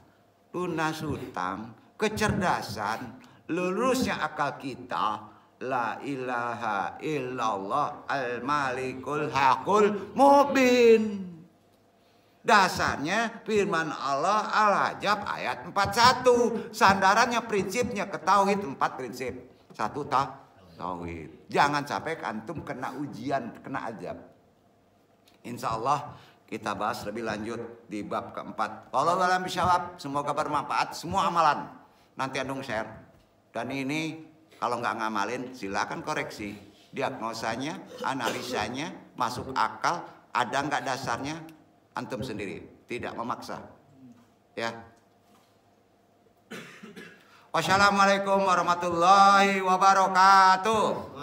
lunas hutang, kecerdasan, lurusnya akal kita, la ilaha illallah al-malikul hakul mubin. Dasarnya firman Allah Al-Ahzab ayat 41. Sandarannya prinsipnya ke tauhid, 4 prinsip. 1 tauhid. Jangan sampai antum kena ujian, kena azab. Insya Allah kita bahas lebih lanjut di bab keempat. Wallahu a'lam bishawab. Semoga bermanfaat semua amalan. Nanti antum share. Dan ini kalau nggak ngamalin silakan koreksi. Diagnosanya, analisanya, masuk akal, ada nggak dasarnya, antum sendiri. Tidak memaksa. Ya. Wassalamualaikum warahmatullahi wabarakatuh.